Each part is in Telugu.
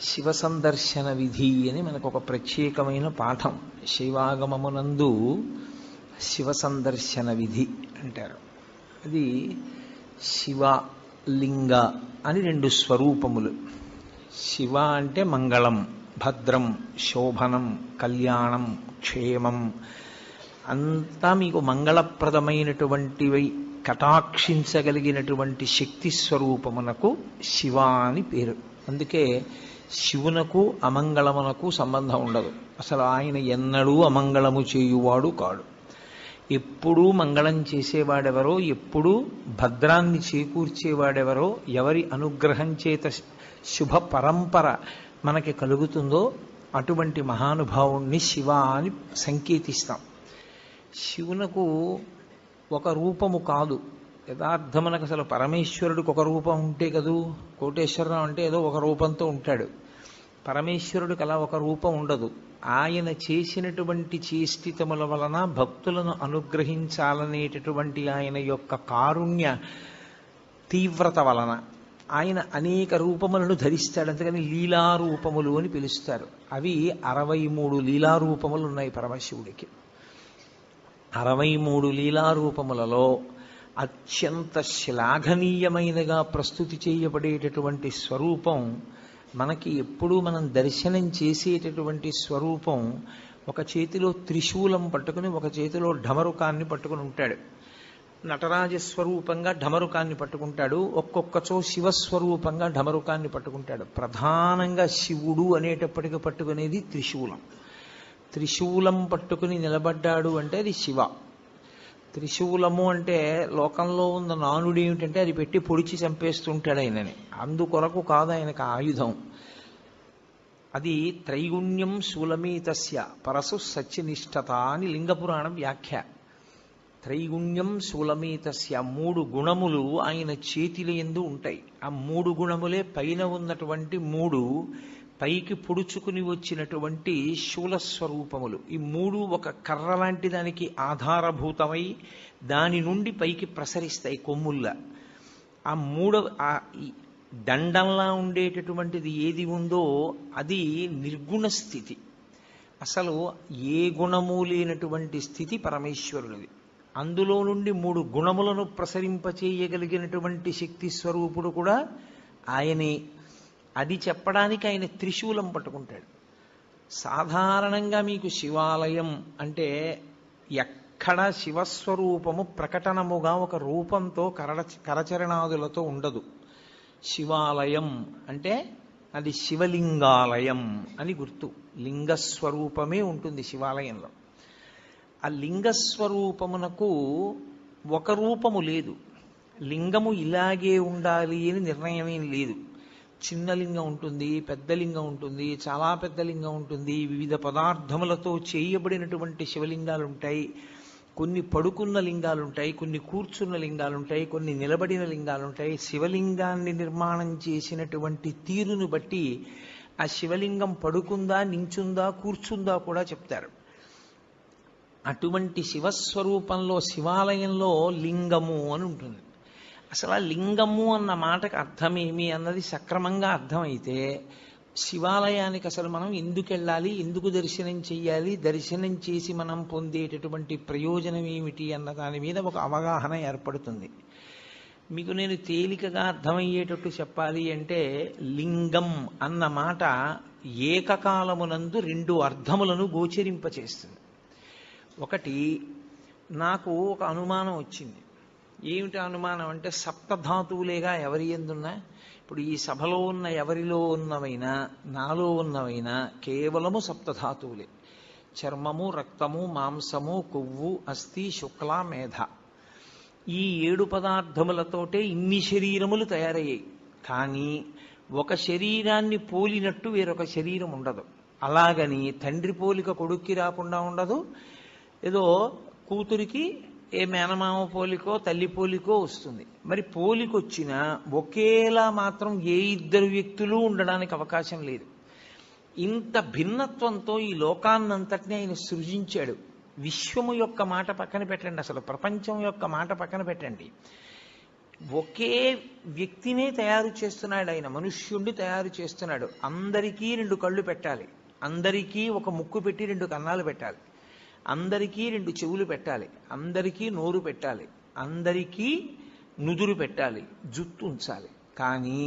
శివ సందర్శన విధి అని మనకు ఒక ప్రత్యేకమైన పాఠం. శైవాగమమునందు శివ సందర్శన విధి అంటారు. అది శివ లింగ అని రెండు స్వరూపములు. శివ అంటే మంగళం, భద్రం, శోభనం, కళ్యాణం, క్షేమం, అంతా మీకు మంగళప్రదమైనటువంటివి కటాక్షించగలిగినటువంటి శక్తి స్వరూపమునకు శివ అని పేరు. అందుకే శివునకు అమంగళమునకు సంబంధం ఉండదు. అసలు ఆయన ఎన్నడూ అమంగళము చేయువాడు కాడు. ఎప్పుడూ మంగళం చేసేవాడెవరో, ఎప్పుడూ భద్రాన్ని చేకూర్చేవాడెవరో, ఎవరి అనుగ్రహం చేత శుభ పరంపర మనకి కలుగుతుందో అటువంటి మహానుభావుణ్ణి శివ అని సంకేతిస్తాం. శివునకు ఒక రూపము కాదు. యథార్థమునకు అసలు పరమేశ్వరుడికి ఒక రూపం ఉంటే కదూ, కోటేశ్వరరావు అంటే ఏదో ఒక రూపంతో ఉంటాడు. పరమేశ్వరుడికి అలా ఒక రూపం ఉండదు. ఆయన చేసినటువంటి చేష్టితముల వలన భక్తులను అనుగ్రహించాలనేటటువంటి ఆయన యొక్క కారుణ్య తీవ్రత వలన ఆయన అనేక రూపములను ధరిస్తాడు. అందుకని లీలారూపములు అని పిలుస్తారు. అవి 63 లీలారూపములు ఉన్నాయి పరమశివుడికి. 63 లీలారూపములలో అత్యంత శ్లాఘనీయమైనగా ప్రస్తుతి చేయబడేటటువంటి స్వరూపం, మనకి ఎప్పుడూ మనం దర్శనం చేసేటటువంటి స్వరూపం, ఒక చేతిలో త్రిశూలం పట్టుకుని ఒక చేతిలో ఢమరుకాన్ని పట్టుకుని ఉంటాడు. నటరాజ స్వరూపంగా ఢమరుకాన్ని పట్టుకుంటాడు, ఒక్కొక్కచో శివస్వరూపంగా ఢమరుకాన్ని పట్టుకుంటాడు. ప్రధానంగా శివుడు అనేటప్పటికి పట్టుకునేది త్రిశూలం. త్రిశూలం పట్టుకుని నిలబడ్డాడు అంటే అది శివ. త్రిశూలము అంటే లోకంలో ఉన్న నానుడు ఏమిటంటే అది పెట్టి పొడిచి చంపేస్తుంటాడు ఆయనని. అందుకొరకు కాదు ఆయనకు ఆయుధం. అది త్రైగుణ్యం శూలమేతస్య పరసు సత్యనిష్టత అని లింగపురాణం వ్యాఖ్య. త్రైగుణ్యం శూలమేతస్య, 3 గుణములు ఆయన చేతిల యందు ఉంటాయి. ఆ 3 గుణములే పైన ఉన్నటువంటి 3 పైకి పొడుచుకుని వచ్చినటువంటి శూలస్వరూపములు. ఈ 3 ఒక కర్ర లాంటి దానికి ఆధారభూతమై దాని నుండి పైకి ప్రసరిస్తాయి కొమ్ముల్లా. ఆ 3 దండంలా ఉండేటటువంటిది ఏది ఉందో అది నిర్గుణ స్థితి. అసలు ఏ గుణము లేనటువంటి స్థితి పరమేశ్వరుడిది. అందులో నుండి 3 గుణములను ప్రసరింపచేయగలిగినటువంటి శక్తి స్వరూపుడు కూడా ఆయనే. అది చెప్పడానికి ఆయన త్రిశూలం పట్టుకుంటాడు. సాధారణంగా మీకు శివాలయం అంటే ఎక్కడ శివస్వరూపము ప్రకటనముగా ఒక రూపంతో కరచరణాదులతో ఉండదు. శివాలయం అంటే అది శివలింగాలయం అని గుర్తు. లింగస్వరూపమే ఉంటుంది శివాలయంలో. ఆ లింగస్వరూపమునకు ఒక రూపము లేదు. లింగము ఇలాగే ఉండాలి అని నిర్ణయం ఏం లేదు. చిన్న లింగం ఉంటుంది, పెద్ద లింగం ఉంటుంది, చాలా పెద్ద లింగం ఉంటుంది, వివిధ పదార్థములతో చేయబడినటువంటి శివలింగాలు ఉంటాయి. కొన్ని పడుకున్న లింగాలు ఉంటాయి, కొన్ని కూర్చున్న లింగాలు ఉంటాయి, కొన్ని నిలబడిన లింగాలు ఉంటాయి. శివలింగాన్ని నిర్మాణం చేసినటువంటి తీరును బట్టి ఆ శివలింగం పడుకుందా, నించుందా, కూర్చుందా కూడా చెప్తారు. అటువంటి శివస్వరూపంలో శివాలయంలో లింగము అని ఉంటుంది. అసలు ఆ లింగము అన్న మాటకు అర్థమేమి అన్నది సక్రమంగా అర్థమైతే శివాలయానికి అసలు మనం ఎందుకు వెళ్ళాలి, ఎందుకు దర్శనం చెయ్యాలి, దర్శనం చేసి మనం పొందేటటువంటి ప్రయోజనం ఏమిటి అన్న దాని మీద ఒక అవగాహన ఏర్పడుతుంది. మీకు నేను తేలికగా అర్థమయ్యేటట్టు చెప్పాలి అంటే, లింగం అన్న మాట ఏకకాలమునందు 2 అర్థములను గోచరింపచేస్తుంది. ఒకటి, నాకు ఒక అనుమానం వచ్చింది. ఏమిటి అనుమానం అంటే, సప్తధాతువులేగా ఎవరి ఎందున్నా, ఇప్పుడు ఈ సభలో ఉన్న ఎవరిలో ఉన్నవైనా నాలో ఉన్నవైనా కేవలము సప్తధాతువులే. చర్మము, రక్తము, మాంసము, కొవ్వు, అస్థి, శుక్ల, మేధ, ఈ 7 పదార్థములతోటే ఇన్ని శరీరములు తయారయ్యాయి. కానీ ఒక శరీరాన్ని పోలినట్టు వేరొక శరీరం ఉండదు. అలాగని తండ్రి పోలిక కొడుక్కి రాకుండా ఉండదు. ఏదో కూతురికి ఏ మేనమామ పోలికో తల్లి పోలికో వస్తుంది. మరి పోలికొచ్చినా ఒకేలా మాత్రం ఏ 2 వ్యక్తులు ఉండడానికి అవకాశం లేదు. ఇంత భిన్నత్వంతో ఈ లోకాన్నంతటినీ ఆయన సృజించాడు. విశ్వము యొక్క మాట పక్కన పెట్టండి, అసలు ప్రపంచం యొక్క మాట పక్కన పెట్టండి. ఒకే వ్యక్తినే తయారు చేస్తున్నాడు ఆయన, మనుష్యుణ్ణి తయారు చేస్తున్నాడు. అందరికీ 2 కళ్ళు పెట్టాలి, అందరికీ ఒక ముక్కు పెట్టి 2 కన్నాలు పెట్టాలి, అందరికీ 2 చెవులు పెట్టాలి, అందరికీ నోరు పెట్టాలి, అందరికీ నుదురు పెట్టాలి, జుట్టు ఉంచాలి. కానీ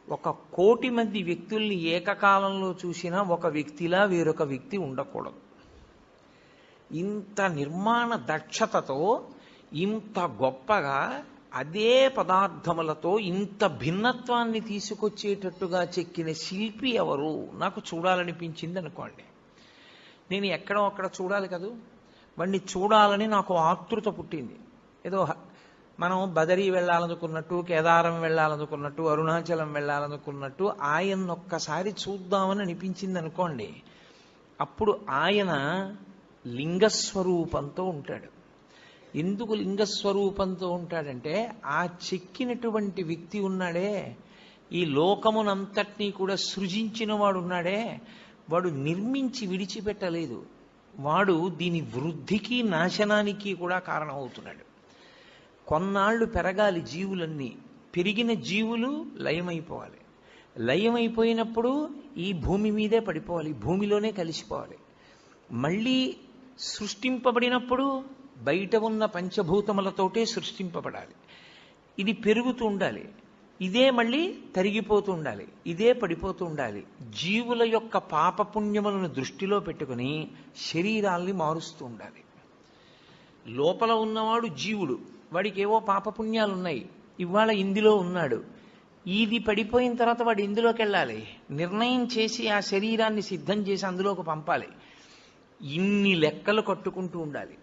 1,00,00,000 మంది వ్యక్తుల్ని ఏకకాలంలో చూసినా ఒక వ్యక్తిలా వేరొక వ్యక్తి ఉండకూడదు. ఇంత నిర్మాణ దక్షతతో, ఇంత గొప్పగా అదే పదార్థములతో ఇంత భిన్నత్వాన్ని తీసుకొచ్చేటట్టుగా చెక్కిన శిల్పి ఎవరు నాకు చూడాలనిపించింది అనుకోండి. నేను ఎక్కడో అక్కడ చూడాలి కదూ, వాడిని చూడాలని నాకు ఆతృత పుట్టింది. ఏదో మనం బదరీ వెళ్ళాలనుకున్నట్టు, కేదారం వెళ్ళాలనుకున్నట్టు, అరుణాచలం వెళ్ళాలనుకున్నట్టు ఆయన ఒక్కసారి చూద్దామని అనిపించింది అనుకోండి. అప్పుడు ఆయన లింగస్వరూపంతో ఉంటాడు. ఎందుకు లింగస్వరూపంతో ఉంటాడంటే, ఆ చెక్కినటువంటి వ్యక్తి ఉన్నాడే, ఈ లోకమునంతటినీ కూడా సృజించిన వాడు ఉన్నాడే, వాడు నిర్మించి విడిచిపెట్టలేదు. వాడు దీని వృద్ధికి నాశనానికి కూడా కారణమవుతున్నాడు. కొన్నాళ్ళు పెరగాలి జీవులన్నీ, పెరిగిన జీవులు లయమైపోవాలి, లయమైపోయినప్పుడు ఈ భూమి మీదే పడిపోవాలి, భూమిలోనే కలిసిపోవాలి. మళ్ళీ సృష్టింపబడినప్పుడు బయట ఉన్న పంచభూతములతోటే సృష్టింపబడాలి. ఇది పెరుగుతూ ఉండాలి, ఇదే మళ్ళీ తరిగిపోతూ ఉండాలి, ఇదే పడిపోతూ ఉండాలి. జీవుల యొక్క పాపపుణ్యములను దృష్టిలో పెట్టుకుని శరీరాల్ని మారుస్తూ ఉండాలి. లోపల ఉన్నవాడు జీవుడు, వాడికి ఏవో పాపపుణ్యాలున్నాయి, ఇవాళ ఇందులో ఉన్నాడు. ఇది పడిపోయిన తర్వాత వాడు ఇందులోకి వెళ్ళాలి, నిర్ణయం చేసి ఆ శరీరాన్ని సిద్ధం చేసి అందులోకి పంపాలి. ఇన్ని లెక్కలు కట్టుకుంటూ ఉండాలి,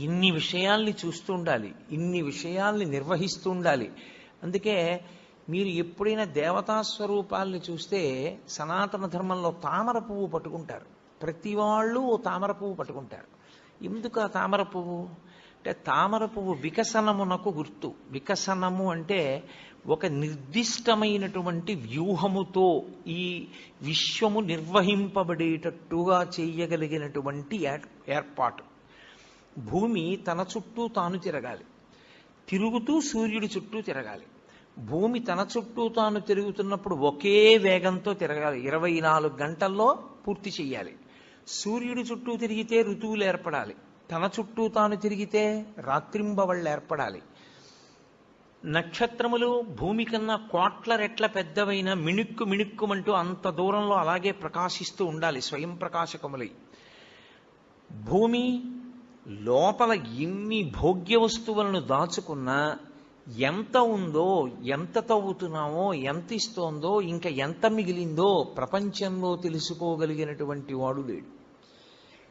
ఇన్ని విషయాల్ని చూస్తూ ఉండాలి, ఇన్ని విషయాల్ని నిర్వహిస్తూ ఉండాలి. అందుకే మీరు ఎప్పుడైనా దేవతా స్వరూపాల్ని చూస్తే సనాతన ధర్మంలో తామర పువ్వు పట్టుకుంటారు. ప్రతి వాళ్ళు ఓ తామర పువ్వు పట్టుకుంటారు. ఎందుకు ఆ తామర పువ్వు అంటే, తామర పువ్వు వికసనమునకు గుర్తు. వికసనము అంటే ఒక నిర్దిష్టమైనటువంటి వ్యూహముతో ఈ విశ్వము నిర్వహింపబడేటట్టుగా చేయగలిగినటువంటి ఏర్పాటు. భూమి తన చుట్టూ తాను తిరగాలి, తిరుగుతూ సూర్యుడి చుట్టూ తిరగాలి. భూమి తన చుట్టూ తాను తిరుగుతున్నప్పుడు ఒకే వేగంతో తిరగాలి, 24 గంటల్లో పూర్తి చెయ్యాలి. సూర్యుడి చుట్టూ తిరిగితే ఋతువులు ఏర్పడాలి, తన చుట్టూ తాను తిరిగితే రాత్రింబవళ్ళు ఏర్పడాలి. నక్షత్రములు భూమి కన్నా 1,00,00,000 రెట్ల పెద్దవైన మిణుక్కు మిణుక్కుమంటూ అంత దూరంలో అలాగే ప్రకాశిస్తూ ఉండాలి, స్వయం ప్రకాశకములై. భూమి లోపల ఎన్ని భోగ్య వస్తువులను దాచుకున్నా ఎంత ఉందో, ఎంత తవ్వుతున్నామో, ఎంత ఇస్తోందో, ఇంకా ఎంత మిగిలిందో ప్రపంచంలో తెలుసుకోగలిగినటువంటి వాడు లేడు.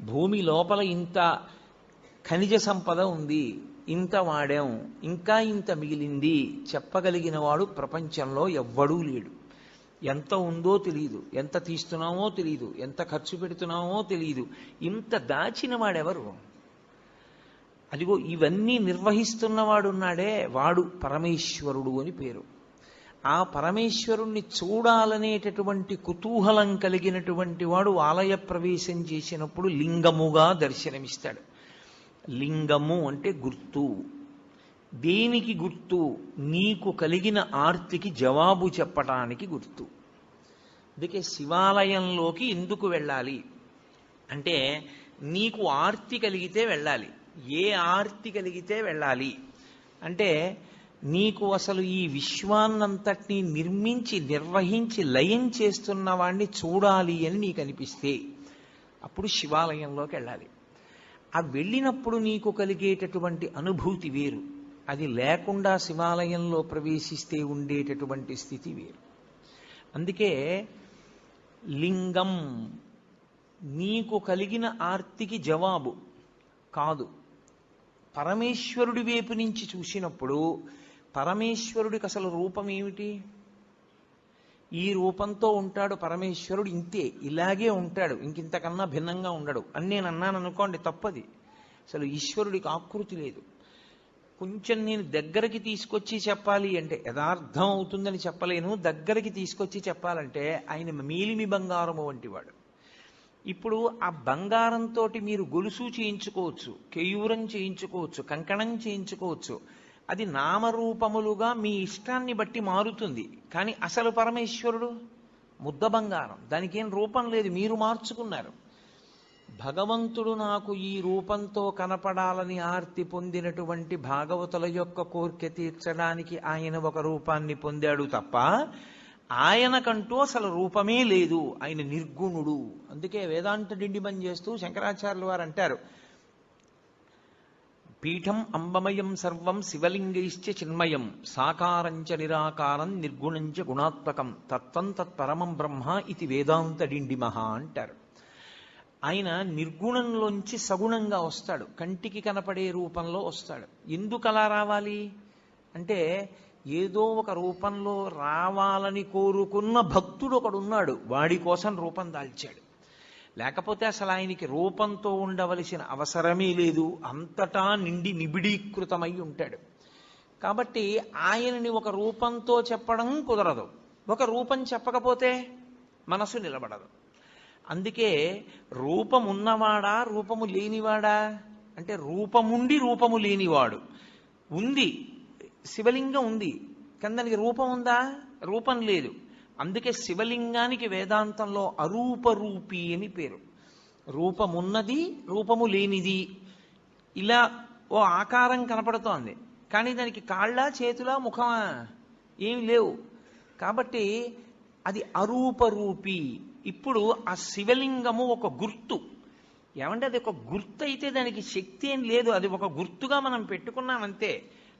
భూమి లోపల ఇంత ఖనిజ సంపద ఉంది, ఇంత వాడాం, ఇంకా ఇంత మిగిలింది చెప్పగలిగిన వాడు ప్రపంచంలో ఎవ్వడూ లేడు. ఎంత ఉందో తెలియదు, ఎంత తీస్తున్నామో తెలియదు, ఎంత ఖర్చు పెడుతున్నామో తెలియదు. ఇంత దాచిన వాడెవరు? అదిగో ఇవన్నీ నిర్వహిస్తున్నవాడున్నాడే, వాడు పరమేశ్వరుడు అని పేరు. ఆ పరమేశ్వరుణ్ణి చూడాలనేటటువంటి కుతూహలం కలిగినటువంటి వాడు ఆలయ ప్రవేశం చేసినప్పుడు లింగముగా దర్శనమిస్తాడు. లింగము అంటే గుర్తు. దేనికి గుర్తు? నీకు కలిగిన ఆర్తికి జవాబు చెప్పటానికి గుర్తు. అందుకే శివాలయంలోకి ఎందుకు వెళ్ళాలి అంటే, నీకు ఆర్తి కలిగితే వెళ్ళాలి. ఏ ఆర్తి కలిగితే వెళ్ళాలి అంటే, నీకు అసలు ఈ విశ్వాన్నంతటినీ నిర్మించి నిర్వహించి లయం చేస్తున్న వాణ్ణి చూడాలి అని నీకు అనిపిస్తే అప్పుడు శివాలయంలోకి వెళ్ళాలి. ఆ వెళ్ళినప్పుడు నీకు కలిగేటటువంటి అనుభూతి వేరు, అది లేకుండా శివాలయంలో ప్రవేశిస్తే ఉండేటటువంటి స్థితి వేరు. అందుకే లింగం నీకు కలిగిన ఆర్తికి జవాబు కాదు. పరమేశ్వరుడి వైపు నుంచి చూసినప్పుడు పరమేశ్వరుడికి అసలు రూపం ఏమిటి? ఈ రూపంతో ఉంటాడు పరమేశ్వరుడు, ఇంతే, ఇలాగే ఉంటాడు, ఇంకింతకన్నా భిన్నంగా ఉండడు అని నేను అన్నాను అనుకోండి, తప్పది. అసలు ఈశ్వరుడికి ఆకృతి లేదు. కొంచెం నేను దగ్గరికి తీసుకొచ్చి చెప్పాలి అంటే, యథార్థం అవుతుందని చెప్పలేను, దగ్గరికి తీసుకొచ్చి చెప్పాలంటే ఆయన మేలిమి బంగారము వంటివాడు. ఇప్పుడు ఆ బంగారంతో మీరు గొలుసు చేయించుకోవచ్చు, కేయూరం చేయించుకోవచ్చు, కంకణం చేయించుకోవచ్చు. అది నామరూపములుగా మీ ఇష్టాన్ని బట్టి మారుతుంది. కానీ అసలు పరమేశ్వరుడు ముద్ద బంగారం, దానికి ఏం రూపం లేదు, మీరు మార్చుకున్నారు. భగవంతుడు నాకు ఈ రూపంతో కనపడాలని ఆర్తి పొందినటువంటి భాగవతుల యొక్క కోరిక తీర్చడానికి ఆయన ఒక రూపాన్ని పొందాడు తప్ప ఆయనకంటూ అసలు రూపమే లేదు. ఆయన నిర్గుణుడు. అందుకే వేదాంత డిండిమం చేస్తూ శంకరాచార్యులు వారు అంటారు, పీఠం అంబమయం సర్వం శివలింగైశ్చ చిన్మయం సాకారంచ నిరాకారం నిర్గుణంచ గుణాత్మకం తత్వం తత్పరమం బ్రహ్మ ఇది వేదాంత డిండిమహ అంటారు. ఆయన నిర్గుణంలోంచి సగుణంగా వస్తాడు, కంటికి కనపడే రూపంలో వస్తాడు. ఎందుకు అలా రావాలి అంటే ఏదో ఒక రూపంలో రావాలని కోరుకున్న భక్తుడు ఒకడున్నాడు, వాడి కోసం రూపం దాల్చాడు. లేకపోతే అసలు ఆయనకి రూపంతో ఉండవలసిన అవసరమే లేదు, అంతటా నిండి నిబిడీకృతమై ఉంటాడు. కాబట్టి ఆయనని ఒక రూపంతో చెప్పడం కుదరదు. ఒక రూపం చెప్పకపోతే మనసు నిలబడదు. అందుకే రూపం ఉన్నవాడా రూపము లేనివాడా అంటే రూపముండి రూపము లేనివాడు. ఉంది, శివలింగం ఉంది, కానీ దానికి రూపం ఉందా? రూపం లేదు. అందుకే శివలింగానికి వేదాంతంలో అరూపరూపి అని పేరు. రూపమున్నది, రూపము లేనిది. ఇలా ఓ ఆకారం కనపడుతోంది, కానీ దానికి కాళ్ళ చేతుల ముఖమా ఏమి లేవు. కాబట్టి అది అరూపరూపి. ఇప్పుడు ఆ శివలింగము ఒక గుర్తు. ఏమంటే అది ఒక గుర్తు అయితే దానికి శక్తి ఏం లేదు, అది ఒక గుర్తుగా మనం పెట్టుకున్నామంతే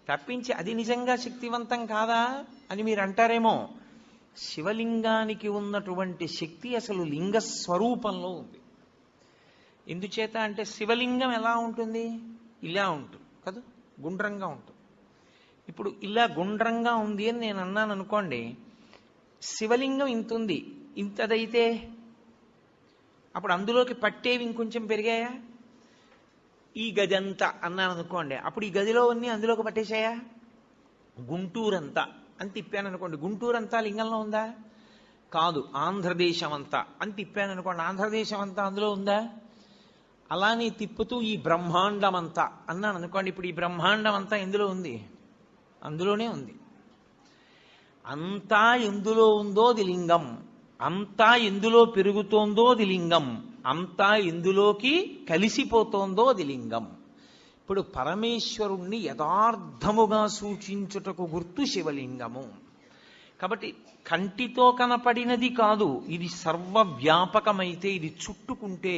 తప్పించి అది నిజంగా శక్తివంతం కాదా అని మీరు అంటారేమో. శివలింగానికి ఉన్నటువంటి శక్తి అసలు లింగ స్వరూపంలో ఉంది. ఎందుచేత అంటే శివలింగం ఎలా ఉంటుంది? ఇలా ఉంటుంది కదా, గుండ్రంగా ఉంటుంది. ఇప్పుడు ఇలా గుండ్రంగా ఉంది అని నేను అన్నాను అనుకోండి, శివలింగం ఇంత ఉంది, ఇంతదైతే అప్పుడు అందులోకి పట్టేవి ఇంకొంచెం పెరిగాయా? ఈ గది అంతా అన్నాను అనుకోండి, అప్పుడు ఈ గదిలో అన్నీ అందులోకి పట్టేశాయా? గుంటూరంతా అని తిప్పాను అనుకోండి, గుంటూరంతా లింగంలో ఉందా? కాదు. ఆంధ్రదేశం అంతా అని తిప్పాను అనుకోండి, ఆంధ్రదేశం అంతా అందులో ఉందా? అలానే తిప్పుతూ ఈ బ్రహ్మాండం అంతా అన్నాను అనుకోండి, ఇప్పుడు ఈ బ్రహ్మాండం అంతా ఎందులో ఉంది? అందులోనే ఉంది. అంతా ఎందులో ఉందో అది లింగం, అంతా ఎందులో పెరుగుతోందో అది లింగం, అంతా ఎందులోకి కలిసిపోతోందో అది లింగం. ఇప్పుడు పరమేశ్వరుణ్ణి యథార్థముగా సూచించుటకు గుర్తు శివలింగము. కాబట్టి కంటితో కనపడినది కాదు, ఇది సర్వవ్యాపకమైతే, ఇది చుట్టుకుంటే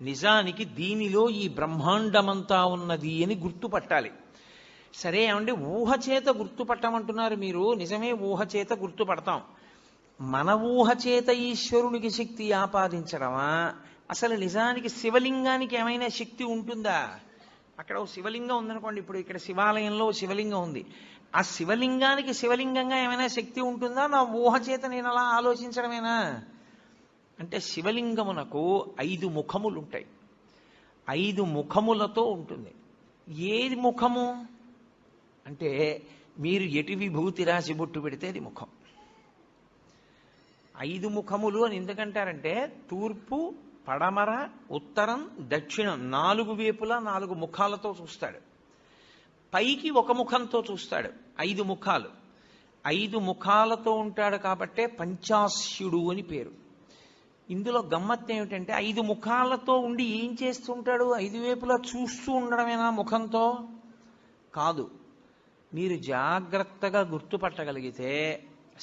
నిజానికి దీనిలో ఈ బ్రహ్మాండమంతా ఉన్నది అని గుర్తుపట్టాలి. సరే ఏమంటే ఊహ చేత గుర్తుపట్టమంటున్నారు మీరు, నిజమే ఊహ చేత గుర్తుపడతాం. మన ఊహ చేత ఈశ్వరునికి శక్తి ఆపాదించడమా? అసలు నిజానికి శివలింగానికి ఏమైనా శక్తి ఉంటుందా? అక్కడ ఓ శివలింగం ఉందనుకోండి, ఇప్పుడు ఇక్కడ శివాలయంలో శివలింగం ఉంది, ఆ శివలింగానికి శివలింగంగా ఏమైనా శక్తి ఉంటుందా? నా ఊహ చేత నేను అలా ఆలోచించడమేనా? అంటే శివలింగమునకు 5 ముఖములు ఉంటాయి, 5 ముఖములతో ఉంటుంది. ఏది ముఖము అంటే మీరు ఎటు విభూతి రాసి బొట్టు పెడితే అది ముఖం. 5 ముఖములు అని ఎందుకంటారంటే తూర్పు, పడమర, ఉత్తరం, దక్షిణం 4 వైపులా 4 ముఖాలతో చూస్తాడు. పైకి ఒక ముఖంతో చూస్తాడు. 5 ముఖాలు, 5 ముఖాలతో ఉంటాడు కాబట్టే పంచాస్యుడు అని పేరు. ఇందులో గమ్మత్తు ఏమిటంటే 5 ముఖాలతో ఉండి ఏం చేస్తుంటాడు? 5 వైపులా చూస్తూ ఉండడమేనా ముఖంతో? కాదు. మీరు జాగ్రత్తగా గుర్తుపట్టగలిగితే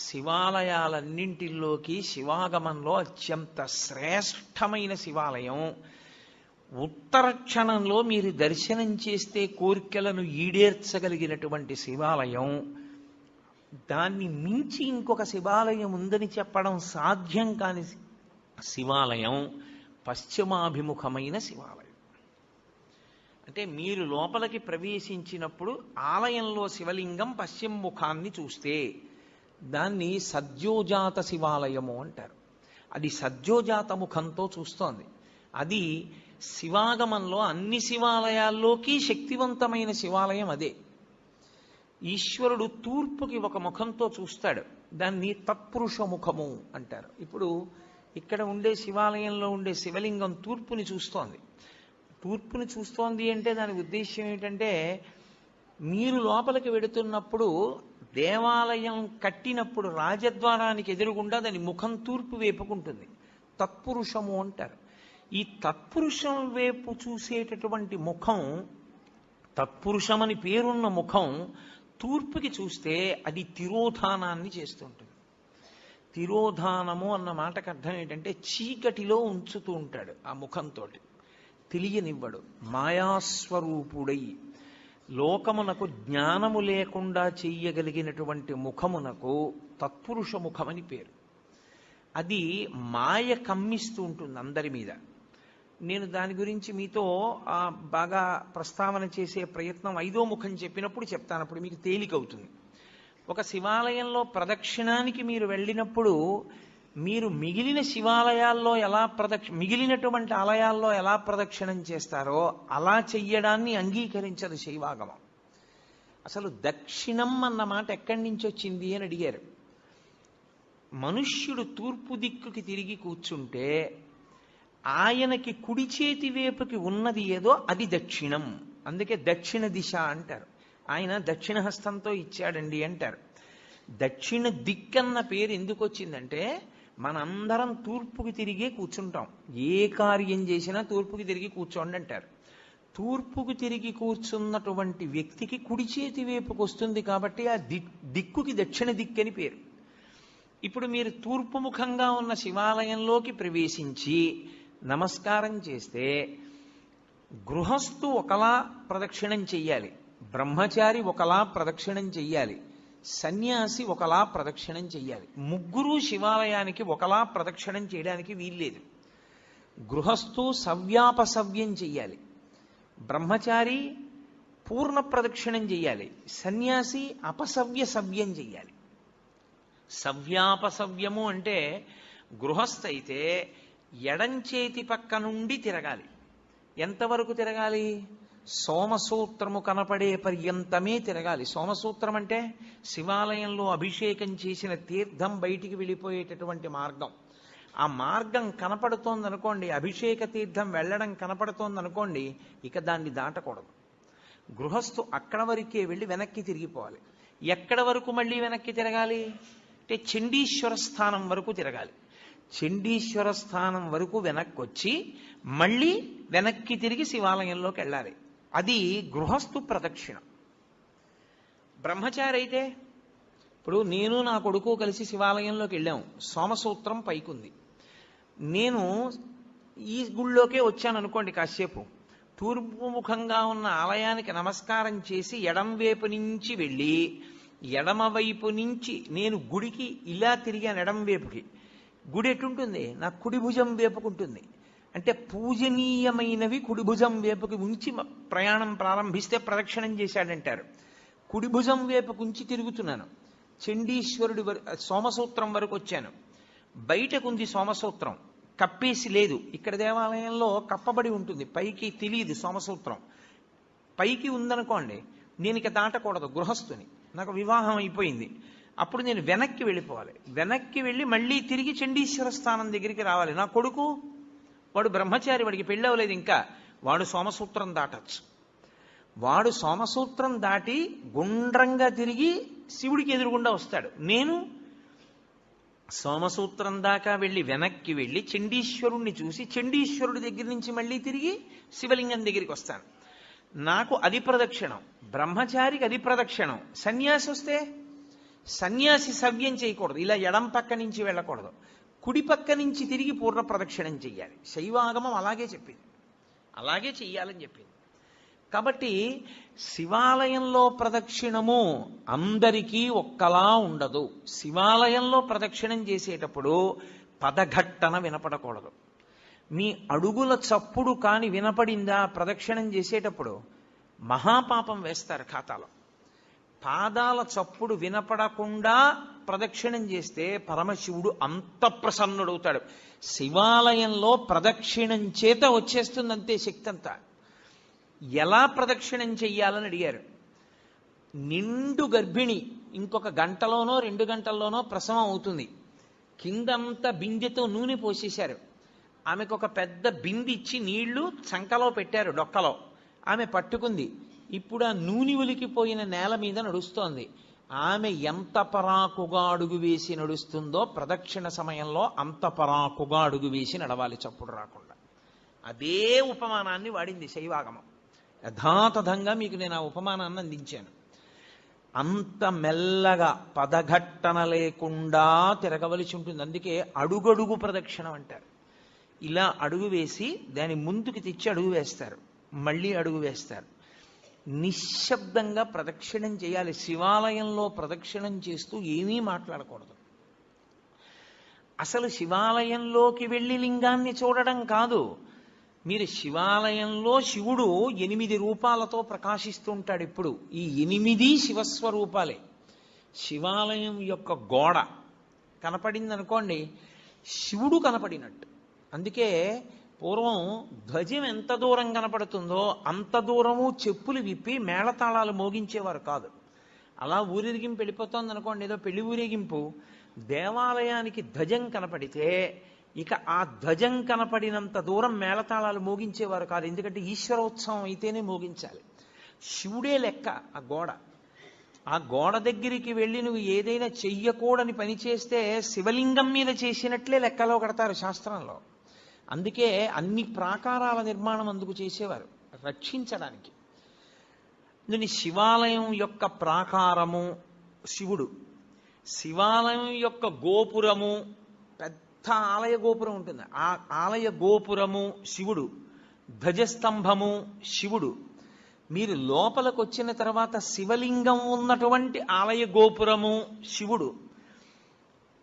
శివాలయాలన్నింటిలోకి శివాగమంలో అత్యంత శ్రేష్టమైన శివాలయం, ఉత్తర క్షణంలో మీరు దర్శనం చేస్తే కోరికలను ఈడేర్చగలిగినటువంటి శివాలయం, దాన్ని మించి ఇంకొక శివాలయం ఉందని చెప్పడం సాధ్యం కాని శివాలయం పశ్చిమాభిముఖమైన శివాలయం. అంటే మీరు లోపలికి ప్రవేశించినప్పుడు ఆలయంలో శివలింగం పశ్చిమ ముఖాన్ని చూస్తే దాన్ని సద్యోజాత శివాలయము అంటారు. అది సద్యోజాత ముఖంతో చూస్తోంది. అది శివాగమంలో అన్ని శివాలయాల్లోకి శక్తివంతమైన శివాలయం అదే. ఈశ్వరుడు తూర్పుకి ఒక ముఖంతో చూస్తాడు, దాన్ని తత్పురుష ముఖము అంటారు. ఇప్పుడు ఇక్కడ ఉండే శివాలయంలో ఉండే శివలింగం తూర్పుని చూస్తోంది. తూర్పుని చూస్తోంది అంటే దాని ఉద్దేశ్యం ఏమిటంటే మీరు లోపలికి వెడుతున్నప్పుడు దేవాలయం కట్టినప్పుడు రాజద్వారానికి ఎదురుగుండా దాని ముఖం తూర్పు వైపుకుంటుంది. తత్పురుషము అంటారు. ఈ తత్పురుషం వైపు చూసేటటువంటి ముఖం, తత్పురుషమని పేరున్న ముఖం తూర్పుకి చూస్తే అది తిరోధానాన్ని చేస్తుంటుంది. తిరోధానము అన్న మాటకు అర్థం ఏంటంటే చీకటిలో ఉంచుతూ ఉంటాడు. ఆ ముఖంతో తెలియనివ్వడు. మాయాస్వరూపుడై లోకమునకు జ్ఞానము లేకుండా చెయ్యగలిగినటువంటి ముఖమునకు తత్పురుష ముఖమని పేరు. అది మాయ కమ్మిస్తూ ఉంటుంది అందరి మీద. నేను దాని గురించి మీతో బాగా ప్రస్తావన చేసే ప్రయత్నం 5వ ముఖం చెప్పినప్పుడు చెప్తాను. అప్పుడు మీకు తేలికవుతుంది. ఒక శివాలయంలో ప్రదక్షిణానికి మీరు వెళ్ళినప్పుడు మీరు మిగిలిన శివాలయాల్లో మిగిలినటువంటి ఆలయాల్లో ఎలా ప్రదక్షిణం చేస్తారో అలా చెయ్యడాన్ని అంగీకరించదు శైవాగమం. అసలు దక్షిణం అన్న మాట ఎక్కడి నుంచి వచ్చింది అని అడిగారు. మనుష్యుడు తూర్పు దిక్కుకి తిరిగి కూర్చుంటే ఆయనకి కుడి చేతి వైపుకి ఉన్నది ఏదో అది దక్షిణం. అందుకే దక్షిణ దిశ అంటారు. ఆయన దక్షిణ హస్తంతో ఇచ్చాడండి అంటారు. దక్షిణ దిక్కన్న పేరు ఎందుకు వచ్చిందంటే మనందరం తూర్పుకి తిరిగే కూర్చుంటాం. ఏ కార్యం చేసినా తూర్పుకి తిరిగి కూర్చోండి అంటారు. తూర్పుకు తిరిగి కూర్చున్నటువంటి వ్యక్తికి కుడి చేతి వైపుకి వస్తుంది కాబట్టి ఆ దిక్కుకి దక్షిణ దిక్కని పేరు. ఇప్పుడు మీరు తూర్పు ముఖంగా ఉన్న శివాలయంలోకి ప్రవేశించి నమస్కారం చేస్తే గృహస్థు ఒకలా ప్రదక్షిణం చెయ్యాలి, బ్రహ్మచారి ఒకలా ప్రదక్షిణం చెయ్యాలి, సన్యాసి ఒకలా ప్రదక్షిణం చెయ్యాలి. ముగ్గురు శివాలయానికి ఒకలా ప్రదక్షిణం చేయడానికి వీల్లేదు. గృహస్థు సవ్యాపసవ్యం చెయ్యాలి, బ్రహ్మచారి పూర్ణ ప్రదక్షిణం చెయ్యాలి, సన్యాసి అపసవ్య సవ్యం చెయ్యాలి. సవ్యాపసవ్యము అంటే గృహస్థ అయితే ఎడంచేతి పక్క నుండి తిరగాలి. ఎంతవరకు తిరగాలి? సోమసూత్రము కనపడే పర్యంతమే తిరగాలి. సోమసూత్రం అంటే శివాలయంలో అభిషేకం చేసిన తీర్థం బయటికి వెళ్ళిపోయేటటువంటి మార్గం. ఆ మార్గం కనపడుతోందనుకోండి, అభిషేక తీర్థం వెళ్ళడం కనపడుతోందనుకోండి, ఇక దాన్ని దాటకూడదు. గృహస్థు అక్కడ వరకే వెళ్ళి వెనక్కి తిరిగిపోవాలి. ఎక్కడ వరకు మళ్ళీ వెనక్కి తిరగాలి అంటే చండీశ్వర స్థానం వరకు తిరగాలి. చండీశ్వర స్థానం వరకు వెనక్కి వచ్చి మళ్ళీ వెనక్కి తిరిగి శివాలయంలోకి వెళ్ళాలి. అది గృహస్థు ప్రదక్షిణ. బ్రహ్మచారి అయితే ఇప్పుడు నేను నా కొడుకు కలిసి శివాలయంలోకి వెళ్ళాము. సోమసూత్రం పైకుంది. నేను ఈ గుళ్ళోకే వచ్చాను అనుకోండి, కాసేపు తూర్పు ముఖంగా ఉన్న ఆలయానికి నమస్కారం చేసి ఎడం వైపు నుంచి వెళ్ళి ఎడమవైపు నుంచి నేను గుడికి ఇలా తిరిగాను. ఎడం వైపుకి గుడి ఎటుంటుంది? నా కుడి భుజం వైపుకుంటుంది. అంటే పూజనీయమైనవి కుడి భుజం వైపుకి ఉంచి ప్రయాణం ప్రారంభిస్తే ప్రదక్షిణం చేశాడంటారు. కుడి భుజం వైపుకు ఉంచి తిరుగుతున్నాను. చండీశ్వరుడి సోమసూత్రం వరకు వచ్చాను. బయటకుంది సోమసూత్రం, కప్పేసి లేదు. ఇక్కడ దేవాలయంలో కప్పబడి ఉంటుంది, పైకి తెలియదు సోమసూత్రం. పైకి ఉందనుకోండి, నేను ఇక దాటకూడదు గృహస్థుని, నాకు వివాహం అయిపోయింది. అప్పుడు నేను వెనక్కి వెళ్ళిపోవాలి. వెనక్కి వెళ్ళి మళ్ళీ తిరిగి చండీశ్వర స్థానం దగ్గరికి రావాలి. నా కొడుకు వాడు బ్రహ్మచారి, వాడికి పెళ్ళి అవ్వలేదు ఇంకా, వాడు సోమసూత్రం దాటచ్చు. వాడు సోమసూత్రం దాటి గుండ్రంగా తిరిగి శివుడికి ఎదురుగుండా వస్తాడు. నేను సోమసూత్రం దాకా వెళ్ళి వెనక్కి వెళ్ళి చండీశ్వరుణ్ణి చూసి చండీశ్వరుడి దగ్గర నుంచి మళ్ళీ తిరిగి శివలింగం దగ్గరికి వస్తాను. నాకు అది ప్రదక్షిణం, బ్రహ్మచారికి అది ప్రదక్షిణం. సన్యాసి వస్తే సన్యాసి సవ్యం చేయకూడదు, ఇలా ఎడం పక్క నుంచి వెళ్ళకూడదు, కుడి పక్క నుంచి తిరిగి పూర్ణ ప్రదక్షిణం చెయ్యాలి. శైవాగమం అలాగే చెప్పింది, అలాగే చెయ్యాలని చెప్పింది. కాబట్టి శివాలయంలో ప్రదక్షిణము అందరికీ ఒక్కలా ఉండదు. శివాలయంలో ప్రదక్షిణం చేసేటప్పుడు పదఘట్టన వినపడకూడదు. మీ అడుగుల చప్పుడు కాని వినపడిందా ప్రదక్షిణం చేసేటప్పుడు మహాపాపం వేస్తారు ఖాతాలో. పాదాల చప్పుడు వినపడకుండా ప్రదక్షిణం చేస్తే పరమశివుడు అంత ప్రసన్నుడవుతాడు. శివాలయంలో ప్రదక్షిణం చేత వచ్చేస్తుందంతే శక్తి అంతా. ఎలా ప్రదక్షిణం చెయ్యాలని అడిగారు. నిండు గర్భిణి ఇంకొక గంటలోనో 2 గంటల్లోనో ప్రసవం అవుతుంది. కిందంతా బిందెతో నూనె పోసేశారు. ఆమెకు ఒక పెద్ద బింది ఇచ్చి నీళ్లు చంకలో పెట్టారు, డొక్కలో. ఆమె పట్టుకుంది. ఇప్పుడు ఆ నూనె ఒలికిపోయిన నేల మీద నడుస్తోంది. ఆమె ఎంత పరాకుగా అడుగు వేసి నడుస్తుందో ప్రదక్షిణ సమయంలో అంత పరాకుగా అడుగు వేసి నడవాలి, చప్పుడు రాకుండా. అదే ఉపమానాన్ని వాడింది శైవాగమం. యథాతథంగా మీకు నేను ఆ ఉపమానాన్ని అందించాను. అంత మెల్లగా పదఘట్టన లేకుండా తిరగవలసి ఉంటుంది. అందుకే అడుగడుగు ప్రదక్షిణం అంటారు. ఇలా అడుగు వేసి దాని ముందుకు తెచ్చి అడుగు వేస్తారు, మళ్ళీ అడుగు వేస్తారు. నిశ్శబ్దంగా ప్రదక్షిణం చేయాలి. శివాలయంలో ప్రదక్షిణం చేస్తూ ఏమీ మాట్లాడకూడదు. అసలు శివాలయంలోకి వెళ్ళి లింగాన్ని చూడడం కాదు. మీరు శివాలయంలో శివుడు 8 రూపాలతో ప్రకాశిస్తూ ఉంటాడు. ఇప్పుడు ఈ 8 శివస్వరూపాలే. శివాలయం యొక్క గోడ కనపడింది అనుకోండి, శివుడు కనపడినట్టు. అందుకే పూర్వం ధ్వజం ఎంత దూరం కనపడుతుందో అంత దూరము చెప్పులు విప్పి మేళతాళాలు మోగించేవారు కాదు. అలా ఊరేగింపు వెళ్ళిపోతుంది అనుకోండి, ఏదో పెళ్లి ఊరేగింపు, దేవాలయానికి ధ్వజం కనపడితే ఇక ఆ ధ్వజం కనపడినంత దూరం మేళతాళాలు మోగించేవారు కాదు. ఎందుకంటే ఈశ్వరోత్సవం అయితేనే మోగించాలి. శివుడే లెక్క ఆ గోడ. ఆ గోడ దగ్గరికి వెళ్ళి నువ్వు ఏదైనా చెయ్యకూడని పని చేస్తే శివలింగం మీద చేసినట్లే లెక్కలో కడతారు శాస్త్రంలో. అందుకే అన్ని ప్రాకారాల నిర్మాణం అందుకు చేసేవారు, రక్షించడానికి. దీని శివాలయం యొక్క ప్రాకారము శివుడు, శివాలయం యొక్క గోపురము, పెద్ద ఆలయ గోపురం ఉంటుంది, ఆ ఆలయ గోపురము శివుడు, ధ్వజస్తంభము శివుడు. మీరు లోపలికి వచ్చిన తర్వాత శివలింగం ఉన్నటువంటి ఆలయ గోపురము శివుడు,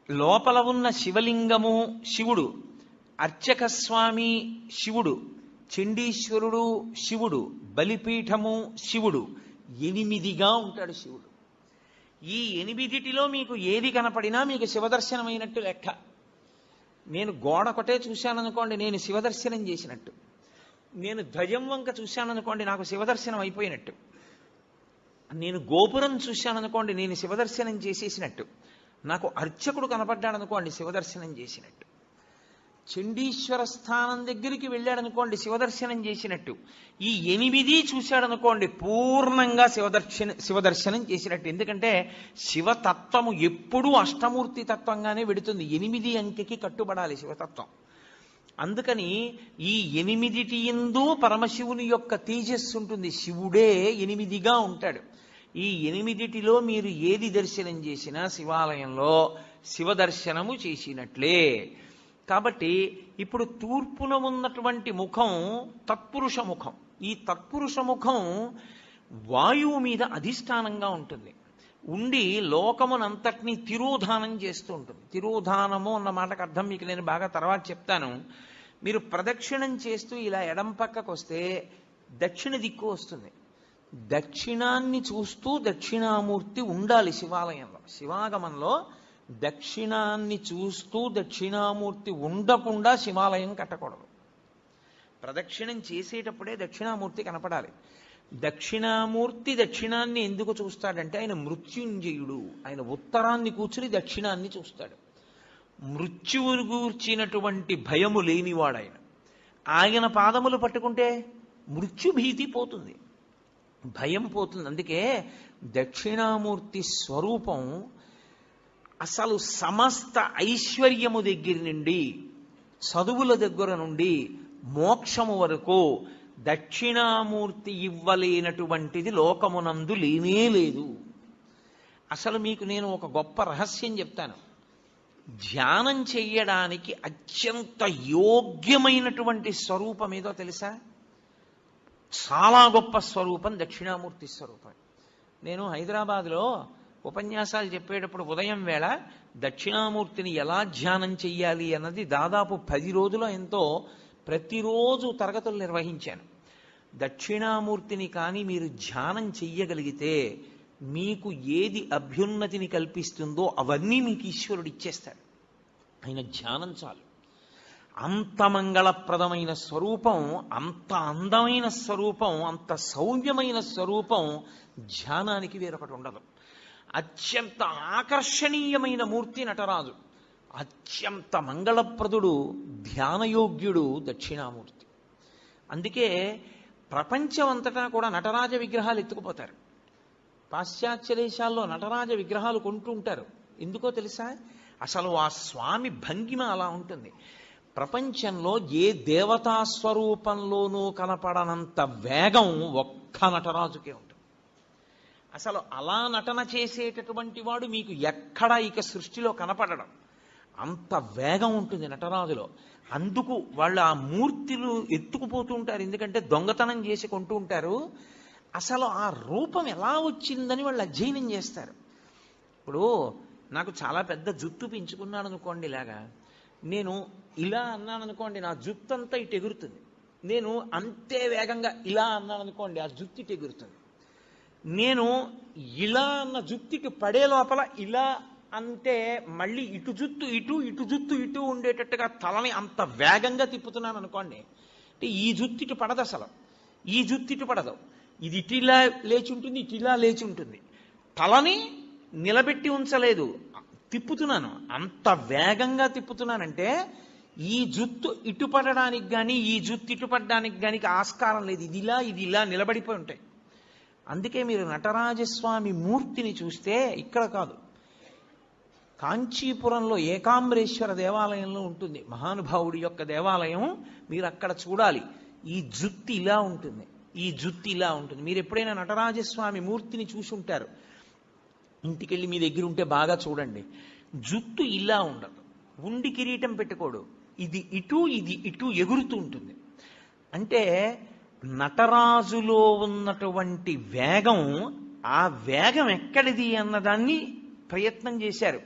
లోపల ఉన్న శివలింగము శివుడు, అర్చక స్వామి శివుడు, చండీశ్వరుడు శివుడు, బలిపీఠము శివుడు. 8గా ఉంటాడు శివుడు. ఈ 8లో మీకు ఏది కనపడినా మీకు శివదర్శనమైనట్టు లెక్క. నేను గోడ ఒకటే చూశాననుకోండి, నేను శివదర్శనం చేసినట్టు. నేను ధ్వజం వంక చూశాననుకోండి, నాకు శివదర్శనం అయిపోయినట్టు. నేను గోపురం చూశాననుకోండి, నేను శివదర్శనం చేసేసినట్టు. నాకు అర్చకుడు కనపడ్డాడనుకోండి, శివదర్శనం చేసినట్టు. చండీశ్వర స్థానం దగ్గరికి వెళ్ళాడనుకోండి, శివదర్శనం చేసినట్టు. ఈ 8 చూశాడనుకోండి, పూర్ణంగా శివదర్శనం చేసినట్టు. ఎందుకంటే శివతత్వము ఎప్పుడూ అష్టమూర్తి తత్వంగానే వెడుతుంది. 8 అంకెకి కట్టుబడాలి శివతత్వం. అందుకని ఈ 8 యందు పరమశివుని యొక్క తేజస్సు ఉంటుంది. శివుడే 8గా ఉంటాడు. ఈ 8లో మీరు ఏది దర్శనం చేసినా శివాలయంలో శివదర్శనము చేసినట్లే. కాబట్టి ఇప్పుడు తూర్పున ఉన్నటువంటి ముఖం తత్పురుష ముఖం. ఈ తత్పురుష ముఖం వాయువు మీద అధిష్టానంగా ఉంటుంది. ఉండి లోకమునంతటినీ తిరోధానం చేస్తూ ఉంటుంది. తిరోధానము అన్న మాటకు అర్థం మీకు నేను బాగా తర్వాత చెప్తాను. మీరు ప్రదక్షిణం చేస్తూ ఇలా ఎడం పక్కకు వస్తే దక్షిణ దిక్కు వస్తుంది. దక్షిణాన్ని చూస్తూ దక్షిణామూర్తి ఉండాలి శివాలయంలో. శివాగమంలో దక్షిణాన్ని చూస్తూ దక్షిణామూర్తి ఉండకుండా శివాలయం కట్టకూడదు. ప్రదక్షిణం చేసేటప్పుడే దక్షిణామూర్తి కనపడాలి. దక్షిణామూర్తి దక్షిణాన్ని ఎందుకు చూస్తాడంటే ఆయన మృత్యుంజయుడు. ఆయన ఉత్తరాన్ని కూర్చుని దక్షిణాన్ని చూస్తాడు. మృత్యువును గూర్చినటువంటి భయము లేనివాడాయన. ఆయన పాదములు పట్టుకుంటే మృత్యుభీతి పోతుంది, భయం పోతుంది. అందుకే దక్షిణామూర్తి స్వరూపం అసలు సమస్త ఐశ్వర్యము దగ్గర నుండి, చదువుల దగ్గర నుండి, మోక్షము వరకు దక్షిణామూర్తి ఇవ్వలేనటువంటిది లోకమునందు లేనే లేదు. అసలు మీకు నేను ఒక గొప్ప రహస్యం చెప్తాను. ధ్యానం చెయ్యడానికి అత్యంత యోగ్యమైనటువంటి స్వరూపం ఏదో తెలుసా? చాలా గొప్ప స్వరూపం దక్షిణామూర్తి స్వరూపం. నేను హైదరాబాద్లో ఉపన్యాసాలు చెప్పేటప్పుడు ఉదయం వేళ దక్షిణామూర్తిని ఎలా ధ్యానం చెయ్యాలి అన్నది దాదాపు 10 రోజులు ఎంతో ప్రతిరోజు తరగతులు నిర్వహించాను. దక్షిణామూర్తిని కానీ మీరు ధ్యానం చెయ్యగలిగితే మీకు ఏది అభ్యున్నతిని కల్పిస్తుందో అవన్నీ మీకు ఈశ్వరుడు ఇచ్చేస్తాడు. ఆయన ధ్యానం చాలు. అంత మంగళప్రదమైన స్వరూపం, అంత అందమైన స్వరూపం, అంత సౌమ్యమైన స్వరూపం ధ్యానానికి వేరొకటి ఉండదు. అత్యంత ఆకర్షణీయమైన మూర్తి నటరాజు. అత్యంత మంగళప్రదుడు, ధ్యానయోగ్యుడు దక్షిణామూర్తి. అందుకే ప్రపంచం అంతటా కూడా నటరాజ విగ్రహాలు ఎత్తుకుపోతారు. పాశ్చాత్య దేశాల్లో నటరాజ విగ్రహాలు కొంటూ ఉంటారు. ఎందుకో తెలుసా? అసలు ఆ స్వామి భంగిమ అలా ఉంటుంది. ప్రపంచంలో ఏ దేవతా స్వరూపంలోనూ కనపడనంత వేగం ఒక్క నటరాజుకే ఉంటుంది. అసలు అలా నటన చేసేటటువంటి వాడు మీకు ఎక్కడ ఇక సృష్టిలో కనపడడం. అంత వేగం ఉంటుంది నటరాజులో. అందుకు వాళ్ళు ఆ మూర్తులు ఎత్తుకుపోతూ ఉంటారు. ఎందుకంటే దొంగతనం చేసి కొంటూ ఉంటారు. అసలు ఆ రూపం ఎలా వచ్చిందని వాళ్ళు అధ్యయనం చేస్తారు. ఇప్పుడు నాకు చాలా పెద్ద జుత్తు పెంచుకున్నాను అనుకోండి, ఇలాగా నేను ఇలా అన్నాను అనుకోండి, నా జుత్తు అంతా ఇటు ఎగురుతుంది. నేను అంతే వేగంగా ఇలా అన్నాను అనుకోండి, ఆ జుత్తు ఇటు ఎగురుతుంది. నేను ఇలా అన్న జుత్తుకి పడే లోపల ఇలా అంటే మళ్ళీ ఇటు జుత్తు ఇటు, ఇటు జుత్తు ఇటు ఉండేటట్టుగా తలని అంత వేగంగా తిప్పుతున్నాను అనుకోండి, అంటే ఈ జుత్తు ఇటు పడదు, అసలు ఈ జుత్తు ఇటు పడదు. ఇది ఇటిలా లేచి ఉంటుంది, ఇటిలా లేచి ఉంటుంది. తలని నిలబెట్టి ఉంచలేదు, తిప్పుతున్నాను. అంత వేగంగా తిప్పుతున్నానంటే ఈ జుత్తు ఇటు పడడానికి కానీ ఈ జుత్తు ఇటు పడడానికి కానీ ఆస్కారం లేదు. ఇది ఇలా నిలబడిపోయి ఉంటాయి. అందుకే మీరు నటరాజస్వామి మూర్తిని చూస్తే ఇక్కడ కాదు, కాంచీపురంలో ఏకాంబరేశ్వర దేవాలయంలో ఉంటుంది మహానుభావుడి యొక్క దేవాలయం. మీరు అక్కడ చూడాలి. ఈ జుత్తి ఇలా ఉంటుంది, ఈ జుత్తి ఇలా ఉంటుంది. మీరు ఎప్పుడైనా నటరాజస్వామి మూర్తిని చూసి ఉంటారు, ఇంటికెళ్ళి మీ దగ్గర ఉంటే బాగా చూడండి. జుత్తు ఇలా ఉండదు, ఉండి కిరీటం పెట్టుకోడు, ఇది ఇటు ఇది ఇటు ఎగురుతూ ఉంటుంది. అంటే నటరాజులో ఉన్నటువంటి వేగం, ఆ వేగం ఎక్కడిది అన్నదాన్ని ప్రయత్నం చేశారు.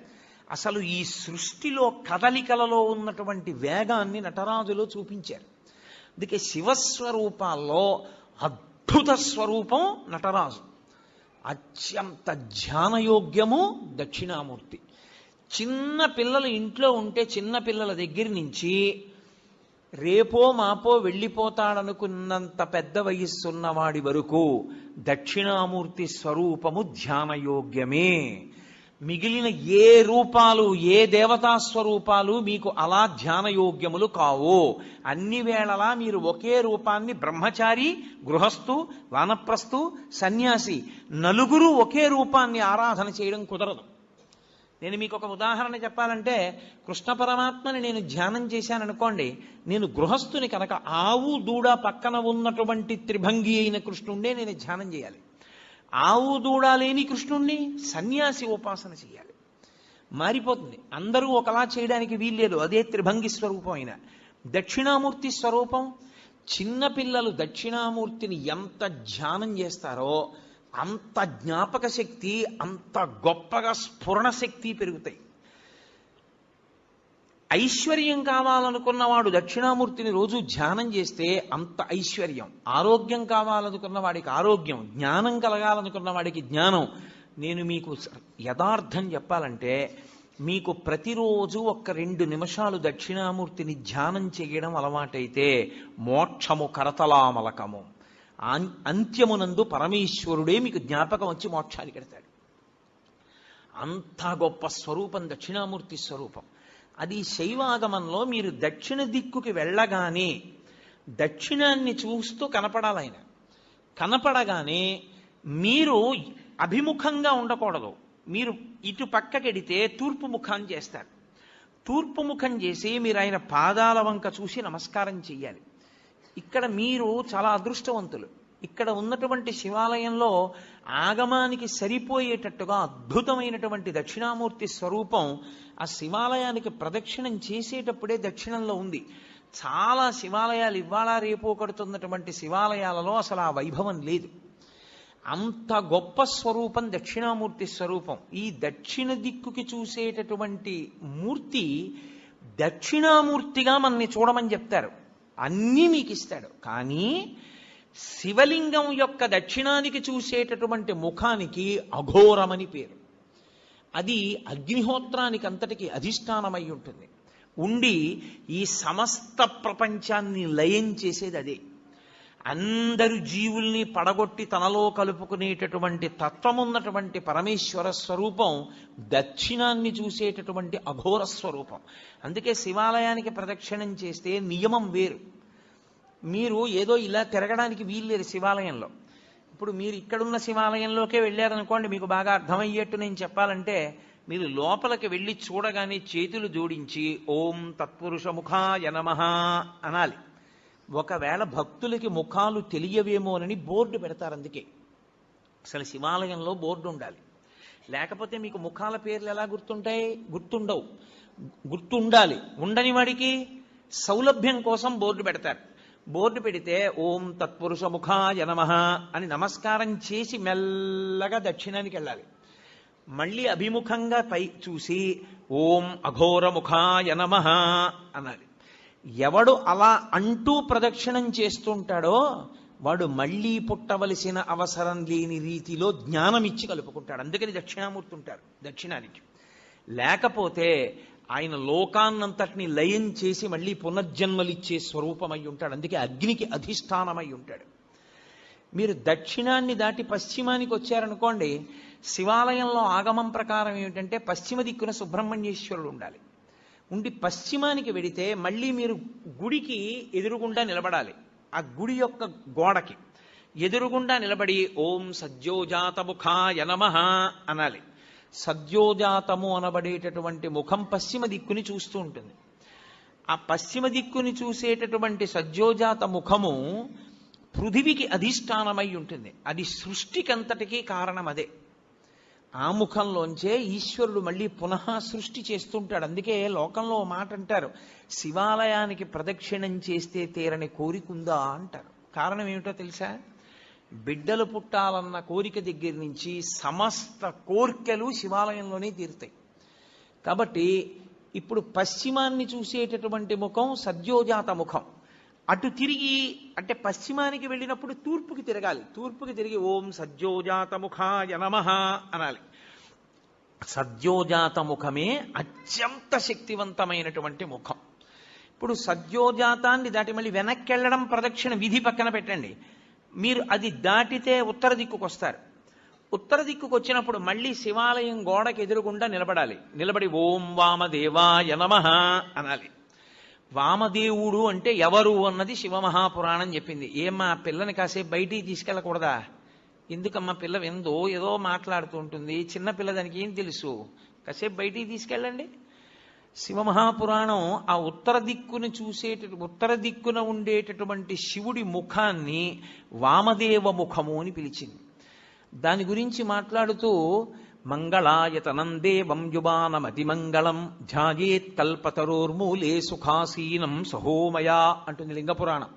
అసలు ఈ సృష్టిలో కదలికలలో ఉన్నటువంటి వేగాన్ని నటరాజులో చూపించారు. అందుకే శివస్వరూపాల్లో అద్భుత స్వరూపం నటరాజు, అత్యంత ధ్యానయోగ్యము దక్షిణామూర్తి. చిన్న పిల్లలు ఇంట్లో ఉంటే చిన్న పిల్లల దగ్గర నుంచి రేపో మాపో వెళ్ళిపోతాడనుకున్నంత పెద్ద వయస్సున్నవాడి వరకు దక్షిణామూర్తి స్వరూపము ధ్యానయోగ్యమే. మిగిలిన ఏ రూపాలు, ఏ దేవతా స్వరూపాలు మీకు అలా ధ్యానయోగ్యములు కావు. అన్ని వేళలా మీరు ఒకే రూపాన్ని, బ్రహ్మచారి, గృహస్థు, వానప్రస్థు, సన్యాసి, నలుగురు ఒకే రూపాన్ని ఆరాధన చేయడం కుదరదు. నేను మీకు ఒక ఉదాహరణ చెప్పాలంటే, కృష్ణ పరమాత్మని నేను ధ్యానం చేశాననుకోండి, నేను గృహస్థుని కనుక ఆవు దూడ పక్కన ఉన్నటువంటి త్రిభంగి అయిన కృష్ణుండే నేను ధ్యానం చేయాలి. ఆవు దూడ లేని కృష్ణుణ్ణి సన్యాసి ఉపాసన చేయాలి. మారిపోతుంది. అందరూ ఒకలా చేయడానికి వీల్లేదు. అదే త్రిభంగి స్వరూపం అయిన దక్షిణామూర్తి స్వరూపం. చిన్నపిల్లలు దక్షిణామూర్తిని ఎంత ధ్యానం చేస్తారో అంత జ్ఞాపక శక్తి, అంత గొప్పగా స్ఫురణ శక్తి పెరుగుతాయి. ఐశ్వర్యం కావాలనుకున్నవాడు దక్షిణామూర్తిని రోజు ధ్యానం చేస్తే అంత ఐశ్వర్యం. ఆరోగ్యం కావాలనుకున్న వాడికి ఆరోగ్యం, జ్ఞానం కలగాలనుకున్న వాడికి జ్ఞానం. నేను మీకు యథార్థం చెప్పాలంటే, మీకు ప్రతిరోజు 1-2 నిమిషాలు దక్షిణామూర్తిని ధ్యానం చేయడం అలవాటైతే మోక్షము కరతలామలకము. అంత్యమునందు పరమేశ్వరుడే మీకు జ్ఞాపకం వచ్చి మోక్షానికి ఎడతాడు. అంత గొప్ప స్వరూపం దక్షిణామూర్తి స్వరూపం. అది శైవాగమంలో మీరు దక్షిణ దిక్కుకి వెళ్ళగానే దక్షిణాన్ని చూస్తూ కనపడాలి. ఆయన కనపడగానే మీరు అభిముఖంగా ఉండకూడదు. మీరు ఇటు పక్కకెడితే తూర్పు ముఖం చేస్తారు. తూర్పు ముఖం చేసి మీరు ఆయన పాదాల వంక చూసి నమస్కారం చెయ్యాలి. ఇక్కడ మీరు చాలా అదృష్టవంతులు. ఇక్కడ ఉన్నటువంటి శివాలయంలో ఆగమానికి సరిపోయేటట్టుగా అద్భుతమైనటువంటి దక్షిణామూర్తి స్వరూపం ఆ శివాలయానికి ప్రదక్షిణం చేసేటప్పుడే దక్షిణంలో ఉంది. చాలా శివాలయాలు ఇవాళ రేపో కడుతున్నటువంటి శివాలయాలలో అసలు ఆ వైభవం లేదు. అంత గొప్ప స్వరూపం దక్షిణామూర్తి స్వరూపం. ఈ దక్షిణ దిక్కుకి చూసేటటువంటి మూర్తి దక్షిణామూర్తిగా మనని చూడమని చెప్తారు. అన్నీ మీకు ఇస్తాడు. కానీ శివలింగం యొక్క దక్షిణానికి చూసేటటువంటి ముఖానికి అఘోరమని పేరు. అది అగ్నిహోత్రానికి అంతటికి అధిష్టానమై ఉంటుంది. ఉండి ఈ సమస్త ప్రపంచాన్ని లయం చేసేది అదే. అందరు జీవుల్ని పడగొట్టి తనలో కలుపుకునేటటువంటి తత్వమున్నటువంటి పరమేశ్వర స్వరూపం దక్షిణాన్ని చూసేటటువంటి అఘోర స్వరూపం. అందుకే శివాలయానికి ప్రదక్షిణం చేస్తే నియమం వేరు. మీరు ఏదో ఇలా తిరగడానికి వీల్లేదు శివాలయంలో. ఇప్పుడు మీరు ఇక్కడున్న శివాలయంలోకే వెళ్ళారనుకోండి, మీకు బాగా అర్థమయ్యేట్టు నేను చెప్పాలంటే, మీరు లోపలికి వెళ్ళి చూడగానే చేతులు జోడించి ఓం తత్పురుష ముఖాయ నమః అనాలి. ఒకవేళ భక్తులకి ముఖాలు తెలియవేమోనని బోర్డు పెడతారు. అందుకే అసలు శివాలయంలో బోర్డు ఉండాలి. లేకపోతే మీకు ముఖాల పేర్లు ఎలా గుర్తుంటాయి? గుర్తుండవు. గుర్తుండాలి. ఉండని వాడికి సౌలభ్యం కోసం బోర్డు పెడతారు. బోర్డు పెడితే ఓం తత్పురుష ముఖాయ నమః అని నమస్కారం చేసి మెల్లగా దక్షిణానికి వెళ్ళాలి. మళ్ళీ అభిముఖంగా పై చూసి ఓం అఘోర ముఖాయ నమః అనాలి. ఎవడు అలా అంటూ ప్రదక్షిణం చేస్తుంటాడో వాడు మళ్ళీ పుట్టవలసిన అవసరం లేని రీతిలో జ్ఞానం ఇచ్చి కలుపుకుంటాడు. అందుకని దక్షిణామూర్తి ఉంటారు దక్షిణానికి. లేకపోతే ఆయన లోకాన్నంతటిని లయం చేసి మళ్ళీ పునర్జన్మలిచ్చే స్వరూపమై ఉంటాడు. అందుకే అగ్నికి అధిష్టానమై ఉంటాడు. మీరు దక్షిణాన్ని దాటి పశ్చిమానికి వచ్చారనుకోండి, శివాలయంలో ఆగమం ప్రకారం ఏమిటంటే పశ్చిమ దిక్కున సుబ్రహ్మణ్యేశ్వరుడు ఉండాలి. ఉండి పశ్చిమానికి వెడితే మళ్ళీ మీరు గుడికి ఎదురుగుండా నిలబడాలి. ఆ గుడి యొక్క గోడకి ఎదురుగుండా నిలబడి ఓం సద్యోజాతముఖాయ నమః అనాలి. సద్యోజాతము అనబడేటటువంటి ముఖం పశ్చిమ దిక్కుని చూస్తూ ఉంటుంది. ఆ పశ్చిమ దిక్కుని చూసేటటువంటి సద్యోజాత ముఖము పృథివికి అధిష్టానమై ఉంటుంది. అది సృష్టికంతటికీ కారణం అదే. ఆ ముఖంలోంచే ఈశ్వరుడు మళ్ళీ పునః సృష్టి చేస్తుంటాడు. అందుకే లోకంలో మాట అంటారు, శివాలయానికి ప్రదక్షిణం చేస్తే తీరని కోరికుందా అంటారు. కారణం ఏమిటో తెలుసా? బిడ్డలు పుట్టాలన్న కోరిక దగ్గర నుంచి సమస్త కోర్కెలు శివాలయంలోనే తీరుతాయి. కాబట్టి ఇప్పుడు పశ్చిమాన్ని చూసేటటువంటి ముఖం సద్యోజాత ముఖం. అటు తిరిగి అంటే పశ్చిమానికి వెళ్ళినప్పుడు తూర్పుకి తిరగాలి. తూర్పుకి తిరిగి ఓం సద్యోజాత ముఖాయ నమః అనాలి. సద్యోజాత ముఖమే అత్యంత శక్తివంతమైనటువంటి ముఖం. ఇప్పుడు సద్యోజాతాన్ని దాటి మళ్ళీ వెనక్కి వెళ్ళడం ప్రదక్షిణ విధి పక్కన పెట్టండి. మీరు అది దాటితే ఉత్తర దిక్కుకు వస్తారు. ఉత్తర దిక్కుకు వచ్చినప్పుడు మళ్ళీ శివాలయం గోడకి ఎదురుగుండా నిలబడాలి. నిలబడి ఓం వామదేవాయ నమః అనాలి. వామదేవుడు అంటే ఎవరు అన్నది శివమహాపురాణం చెప్పింది. ఏమ్మా పిల్లని కాసేపు బయటికి తీసుకెళ్ళకూడదా? ఎందుకమ్మా పిల్ల ఎందో ఏదో మాట్లాడుతూ ఉంటుంది, చిన్నపిల్ల దానికి ఏం తెలుసు, కాసేపు బయటికి తీసుకెళ్ళండి. శివమహాపురాణం ఆ ఉత్తర దిక్కున ఉండేటటువంటి శివుడి ముఖాన్ని వామదేవ ముఖము అని పిలిచింది. దాని గురించి మాట్లాడుతూ మంగళాయతనం దేవం యువానమతిమంగళం ధ్యాయేత్ కల్పతరోర్మూలే సుఖాసీనం సహోమయా అంటుంది లింగపురాణం.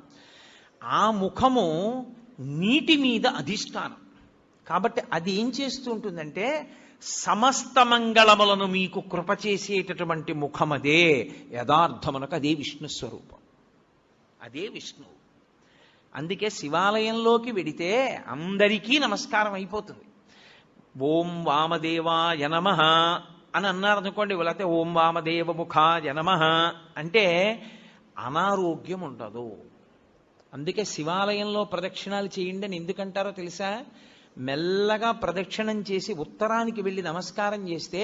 ఆ ముఖము నీటి మీద అధిష్టానం కాబట్టి అది ఏం చేస్తూ ఉంటుందంటే సమస్త మంగళములను మీకు కృప చేసేటటువంటి ముఖమదే. యథార్థమునకు అదే విష్ణు స్వరూపం, అదే విష్ణువు. అందుకే శివాలయంలోకి వెడితే అందరికీ నమస్కారం అయిపోతుంది. ఓం వామదేవాయ నమః అని అన్నారనుకోండి, లేకపోతే ఓం వామదేవ ముఖాయ నమః అంటే అనారోగ్యం ఉండదు. అందుకే శివాలయంలో ప్రదక్షిణాలు చేయండి అని ఎందుకంటారో తెలుసా? మెల్లగా ప్రదక్షిణం చేసి ఉత్తరానికి వెళ్ళి నమస్కారం చేస్తే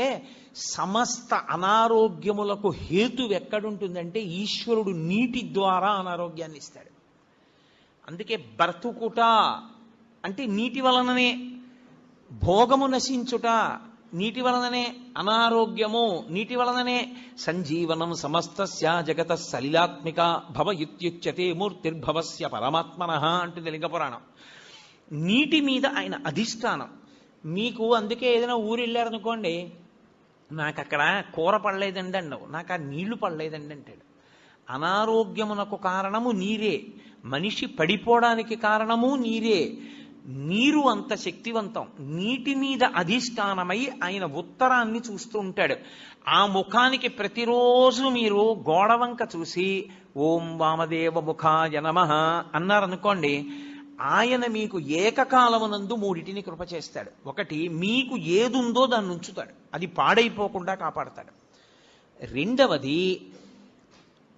సమస్త అనారోగ్యములకు హేతు ఎక్కడుంటుందంటే ఈశ్వరుడు నీటి ద్వారా అనారోగ్యాన్ని ఇస్తాడు. అందుకే బ్రతుకుట అంటే నీటి వలననే, భోగము నశించుట నీటి వలననే, అనారోగ్యము నీటి వలననే. సంజీవనం సమస్తస్య జగత సలిలాత్మిక భవ ఇత్యుచ్యతే మూర్తిర్భవస్య పరమాత్మనః అంటుంది లింగపురాణం. నీటి మీద ఆయన అధిష్టానం. మీకు అందుకే ఏదైనా ఊరు వెళ్ళారనుకోండి, నాకు అక్కడ కూర పడలేదండి అన్నావు, నాకు ఆ నీళ్లు పడలేదండి అంటాడు. అనారోగ్యమునకు కారణము నీరే, మనిషి పడిపోవడానికి కారణము నీరే. నీరు అంత శక్తివంతం. నీటి మీద అధిష్టానమై ఆయన ఉత్తరాన్ని చూస్తూ ఉంటాడు. ఆ ముఖానికి ప్రతిరోజు మీరు గోడవంక చూసి ఓం వామదేవ ముఖాయ నమః అన్నారనుకోండి, ఆయన మీకు ఏకకాలమునందు మూడిటిని కృప చేస్తాడు. ఒకటి, మీకు ఏదుందో దాన్ని ఉంచుతాడు, అది పాడైపోకుండా కాపాడతాడు. రెండవది,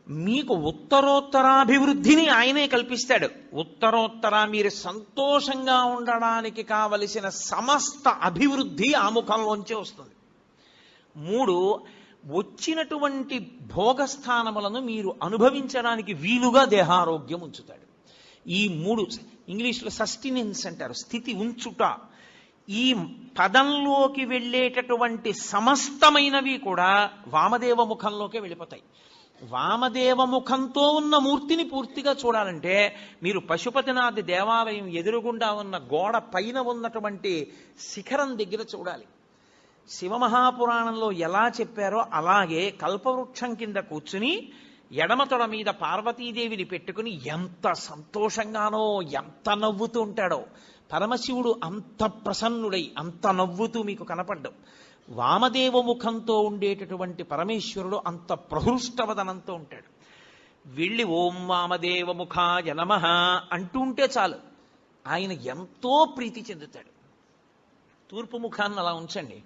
మీకు ఉత్తరోత్తరాభివృద్ధిని ఆయనే కల్పిస్తాడు. ఉత్తరోత్తర మీరు సంతోషంగా ఉండడానికి కావలసిన సమస్త అభివృద్ధి ఆ ముఖంలోంచే వస్తుంది. మూడు, వచ్చినటువంటి భోగస్థానములను మీరు అనుభవించడానికి వీలుగా దేహారోగ్యం ఉంచుతాడు. ఈ మూడు, ఇంగ్లీష్లో సస్టినెన్స్ అంటారు, స్థితి ఉంచుట. ఈ పదంలోకి వెళ్ళేటటువంటి సమస్తమైనవి కూడా వామదేవ ముఖంలోకే వెళ్ళిపోతాయి. వామదేవ ముఖంతో ఉన్న మూర్తిని పూర్తిగా చూడాలంటే మీరు పశుపతినాథ్ దేవాలయం ఎదురుగుండా ఉన్న గోడ పైన ఉన్నటువంటి శిఖరం దగ్గర చూడాలి. శివమహాపురాణంలో ఎలా చెప్పారో అలాగే కల్పవృక్షం కింద కూర్చుని ఎడమతొడ మీద పార్వతీదేవిని పెట్టుకుని ఎంత సంతోషంగానో ఎంత నవ్వుతూ ఉంటాడో. పరమశివుడు అంత ప్రసన్నుడై అంత నవ్వుతూ మీకు కనపడ్డం. వామదేవ ముఖంతో ఉండేటటువంటి పరమేశ్వరుడు అంత ప్రహృష్టవదనంతో ఉంటాడు. వెళ్ళి ఓం వామదేవ ముఖాయ నమః అంటూ ఉంటే చాలు, ఆయన ఎంతో ప్రీతి చెందుతాడు. తూర్పు ముఖాన్ని అలా ఉంచండి.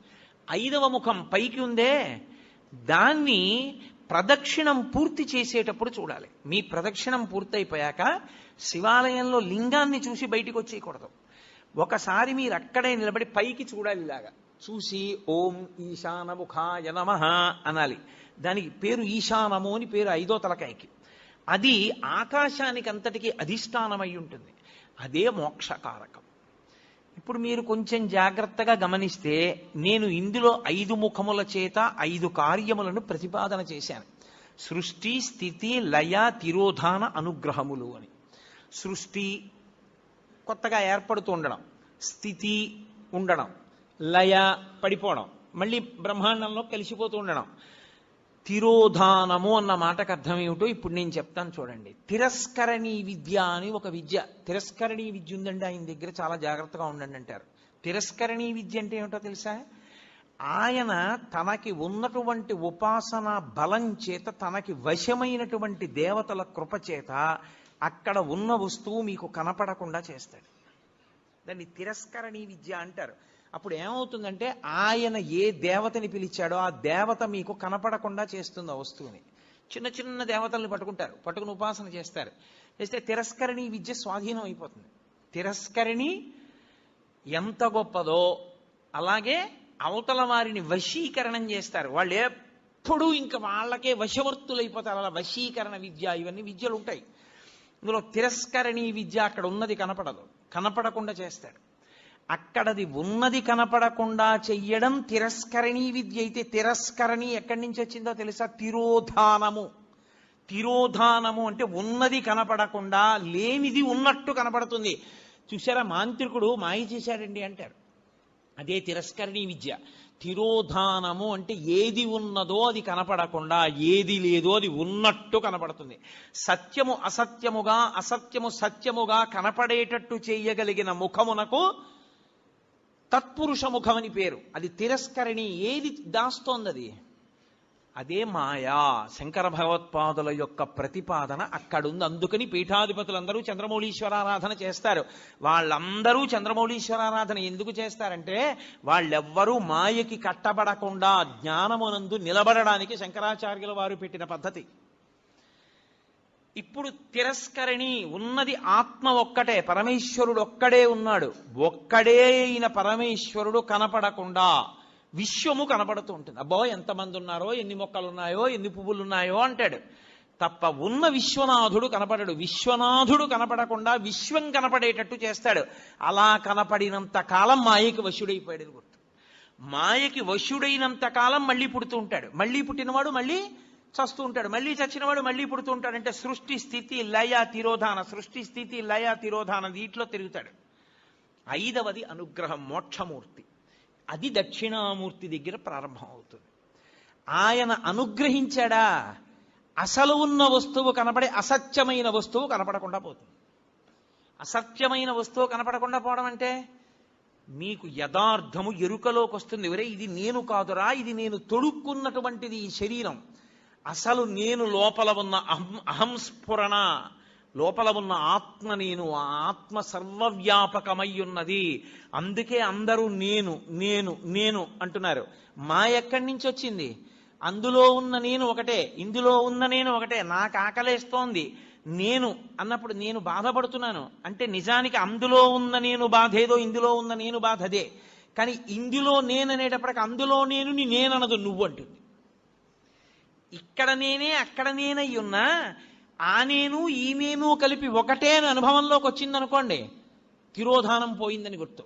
5వ ముఖం పైకి ఉందే, దాన్ని ప్రదక్షిణం పూర్తి చేసేటప్పుడు చూడాలి. మీ ప్రదక్షిణం పూర్తయిపోయాక శివాలయంలో లింగాన్ని చూసి బయటికి వచ్చేయకూడదు. ఒకసారి మీరు అక్కడే నిలబడి పైకి చూడాలి. ఇలాగా చూసి ఓం ఈశానముఖాయ నమః అనాలి. దానికి పేరు ఈశానము అని పేరు 5వ తలకాయకి. అది ఆకాశానికి అంతటికి అధిష్టానమై ఉంటుంది. అదే మోక్షకారకం. ఇప్పుడు మీరు కొంచెం జాగ్రత్తగా గమనిస్తే నేను ఇందులో 5 ముఖముల చేత 5 కార్యములను ప్రతిపాదన చేశాను. సృష్టి, స్థితి, లయ, తిరోధాన, అనుగ్రహములు అని. సృష్టి కొత్తగా ఏర్పడుతూ ఉండడం, స్థితి ఉండడం, లయ పడిపోవడం, మళ్ళీ బ్రహ్మాండంలో కలిసిపోతూ ఉండడం. తిరోధానము అన్న మాటకు అర్థం ఏమిటో ఇప్పుడు నేను చెప్తాను చూడండి. తిరస్కరణీ విద్య అని ఒక విద్య, తిరస్కరణీ విద్య ఉందండి ఆయన దగ్గర, చాలా జాగ్రత్తగా ఉండండి అంటారు. తిరస్కరణీ విద్య అంటే ఏమిటో తెలుసా? ఆయన తనకి ఉన్నటువంటి ఉపాసన బలం చేత, తనకి వశమైనటువంటి దేవతల కృప చేత అక్కడ ఉన్న వస్తువు మీకు కనపడకుండా చేస్తాడు. దాన్ని తిరస్కరణీ విద్య అంటారు. అప్పుడు ఏమవుతుందంటే ఆయన ఏ దేవతని పిలిచాడో ఆ దేవత మీకు కనపడకుండా చేస్తుంది ఆ వస్తువుని. చిన్న చిన్న దేవతల్ని పట్టుకుని ఉపాసన చేస్తారు. చేస్తే తిరస్కరణీ విద్య స్వాధీనం అయిపోతుంది. తిరస్కరణి ఎంత గొప్పదో అలాగే అవతల వారిని వశీకరణం చేస్తారు. వాళ్ళు ఎప్పుడూ ఇంకా వాళ్ళకే వశవర్తులైపోతారు. అలా వశీకరణ విద్య, ఇవన్నీ విద్యలు ఉంటాయి. ఇందులో తిరస్కరణీ విద్య అక్కడ ఉన్నది కనపడదు, కనపడకుండా చేస్తాడు. అక్కడది ఉన్నది కనపడకుండా చెయ్యడం తిరస్కరణీ విద్య అయితే, తిరస్కరణి ఎక్కడి నుంచి వచ్చిందో తెలుసా? తిరోధానము. తిరోధానము అంటే ఉన్నది కనపడకుండా లేనిది ఉన్నట్టు కనపడుతుంది. చూసారా, మాంత్రికుడు మాయ చేశాడండి అంటారు. అదే తిరస్కరణీ విద్య. తిరోధానము అంటే ఏది ఉన్నదో అది కనపడకుండా, ఏది లేదో అది ఉన్నట్టు కనపడుతుంది. సత్యము అసత్యముగా, అసత్యము సత్యముగా కనపడేటట్టు చేయగలిగిన ముఖమునకు తత్పురుష ముఖమని పేరు. అది తిరస్కరణి. ఏది దాస్తోంది అది? అదే మాయా. శంకర భగవత్పాదుల యొక్క ప్రతిపాదన అక్కడుంది. అందుకని పీఠాధిపతులందరూ చంద్రమౌళీశ్వరారాధన చేస్తారు. వాళ్ళందరూ చంద్రమౌళీశ్వరారాధన ఎందుకు చేస్తారంటే వాళ్ళెవ్వరూ మాయకి కట్టబడకుండా జ్ఞానమునందు నిలబడడానికి శంకరాచార్యుల వారు పెట్టిన పద్ధతి. ఇప్పుడు తిరస్కరణి ఉన్నది ఆత్మ ఒక్కటే, పరమేశ్వరుడు ఒక్కడే ఉన్నాడు. ఒక్కడే అయిన పరమేశ్వరుడు కనపడకుండా విశ్వము కనపడుతూ ఉంటుంది. అబ్బో ఎంతమంది ఉన్నారో, ఎన్ని మొక్కలు ఉన్నాయో, ఎన్ని పువ్వులు ఉన్నాయో అంటాడు తప్ప ఉన్న విశ్వనాథుడు కనపడడు. విశ్వనాథుడు కనపడకుండా విశ్వం కనపడేటట్టు చేస్తాడు. అలా కనపడినంత కాలం మాయకి వశుడైపోయాడు గుర్తు. మాయకి వశుడైనంత కాలం మళ్ళీ పుడుతూ ఉంటాడు. మళ్ళీ పుట్టినవాడు మళ్ళీ చస్తూ ఉంటాడు. మళ్ళీ చచ్చినవాడు మళ్ళీ పుడుతూ ఉంటాడు. అంటే సృష్టి, స్థితి, లయ, తిరోధాన, సృష్టి, స్థితి, లయ, తిరోధాన వీటిలో తిరుగుతాడు. 5వది అనుగ్రహం, మోక్షమూర్తి. అది దక్షిణామూర్తి దగ్గర ప్రారంభం అవుతుంది. ఆయన అనుగ్రహించాడా, అసలు ఉన్న వస్తువు కనపడే అసత్యమైన వస్తువు కనపడకుండా పోతుంది. అసత్యమైన వస్తువు కనపడకుండా పోవడం అంటే మీకు యథార్థము ఎరుకలోకి వస్తుంది. ఎవరే ఇది నేను కాదురా, ఇది నేను తొడుక్కున్నటువంటిది ఈ శరీరం. అసలు నేను లోపల ఉన్న అహంస్ఫురణ, లోపల ఉన్న ఆత్మ నేను. ఆ ఆత్మ సర్వవ్యాపకమై ఉన్నది. అందుకే అందరూ నేను నేను నేను అంటున్నారు. మా ఎక్కడి నుంచి వచ్చింది? అందులో ఉన్న నేను ఒకటే, ఇందులో ఉన్న నేను ఒకటే. నాకు ఆకలేస్తోంది నేను అన్నప్పుడు నేను బాధపడుతున్నాను అంటే నిజానికి అందులో ఉన్న నేను బాధ ఏదో, ఇందులో ఉన్న నేను బాధ అదే. కానీ ఇందులో నేను అనేటప్పటికి అందులో నేను నేననదు, నువ్వు అంటుంది. ఇక్కడ నేనే అక్కడ నేనై ఉన్నా ఆ నేను ఈ నేను కలిపి ఒకటే అని అనుభవంలోకి వచ్చిందనుకోండి, తిరోధానం పోయిందని గుర్తు.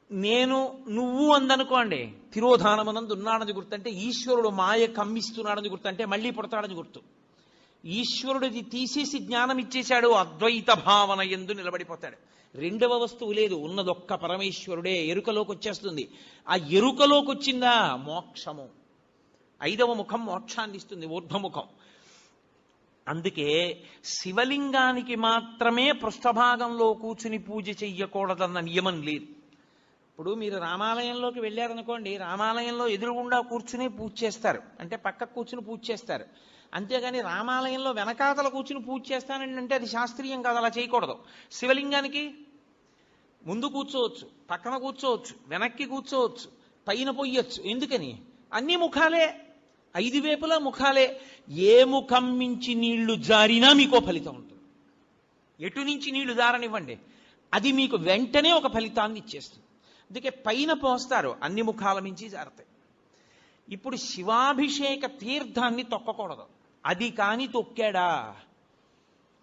నేను నువ్వు అందనుకోండి, తిరోధానమనందు ఉన్నాడని గుర్తు. అంటే ఈశ్వరుడు మాయ కమ్మిస్తున్నాడని గుర్తు, అంటే మళ్ళీ పుడతాడని గుర్తు. ఈశ్వరుడిది తీసేసి జ్ఞానం ఇచ్చేశాడు, అద్వైత భావన ఎందు నిలబడిపోతాడు. రెండవ వస్తువు లేదు, ఉన్నదొక్క పరమేశ్వరుడే. ఎరుకలోకి వచ్చేస్తుంది. ఆ ఎరుకలోకి వచ్చిందా మోక్షము. 5వ ముఖం మోక్షాన్ని ఇస్తుంది, ఊర్ధ్వముఖం. అందుకే శివలింగానికి మాత్రమే పృష్ఠభాగంలో కూర్చుని పూజ చెయ్యకూడదన్న నియమం లేదు. ఇప్పుడు మీరు రామాలయంలోకి వెళ్ళారనుకోండి, రామాలయంలో ఎదురుగుండా కూర్చుని పూజ చేస్తారు, అంటే పక్కకు కూర్చుని పూజ చేస్తారు. అంతేగాని రామాలయంలో వెనకాతల కూర్చుని పూజ చేస్తానండి అంటే అది శాస్త్రీయం కాదు, అలా చేయకూడదు. శివలింగానికి ముందు కూర్చోవచ్చు, పక్కన కూర్చోవచ్చు, వెనక్కి కూర్చోవచ్చు, పైన పొయ్యొచ్చు. ఎందుకని? అన్ని ముఖాలే, 5 వైపులా ముఖాలే. ఏ ముఖం మించి నీళ్లు జారినా మీకో ఫలితం ఉంటుంది. ఎటు నుంచి నీళ్లు జారనివ్వండి, అది మీకు వెంటనే ఒక ఫలితాన్ని ఇచ్చేస్తుంది. అందుకే పైన పోస్తారు, అన్ని ముఖాల మించి జారతాయి. ఇప్పుడు శివాభిషేక తీర్థాన్ని తొక్కకూడదు. అది కాని తొక్కాడా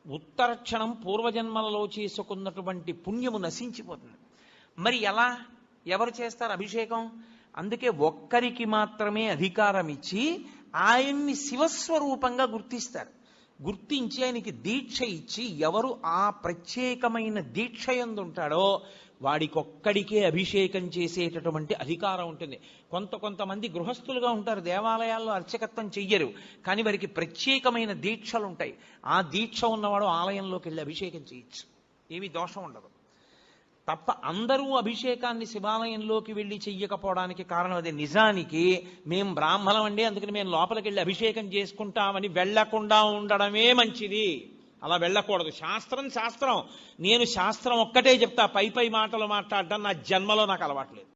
ఉత్తర క్షణం పూర్వజన్మలలో చేసుకున్నటువంటి పుణ్యము నశించిపోతుంది. మరి ఎలా, ఎవరు చేస్తారు అభిషేకం? అందుకే ఒక్కరికి మాత్రమే అధికారం ఇచ్చి ఆయన్ని శివస్వరూపంగా గుర్తిస్తారు. గుర్తించి ఆయనకి దీక్ష ఇచ్చి, ఎవరు ఆ ప్రత్యేకమైన దీక్ష యందు ఉంటాడో వాడికొక్కడికే అభిషేకం చేసేటటువంటి అధికారం ఉంటుంది. కొంతమంది గృహస్థులుగా ఉంటారు, దేవాలయాల్లో అర్చకత్వం చెయ్యరు, కానీ వారికి ప్రత్యేకమైన దీక్షలు ఉంటాయి. ఆ దీక్ష ఉన్నవాడు ఆలయంలోకి వెళ్ళి అభిషేకం చేయొచ్చు, ఏమీ దోషం ఉండదు. తప్ప అందరూ అభిషేకాన్ని శివాలయంలోకి వెళ్ళి చెయ్యకపోవడానికి కారణం అదే. నిజానికి మేం బ్రాహ్మణం అండి, అందుకని మేము లోపలికి వెళ్ళి అభిషేకం చేసుకుంటామని వెళ్లకుండా ఉండడమే మంచిది. అలా వెళ్ళకూడదు. శాస్త్రం. నేను శాస్త్రం ఒక్కటే చెప్తా, పై మాటలు మాట్లాడడం నా జన్మలో నాకు అలవాట్లేదు.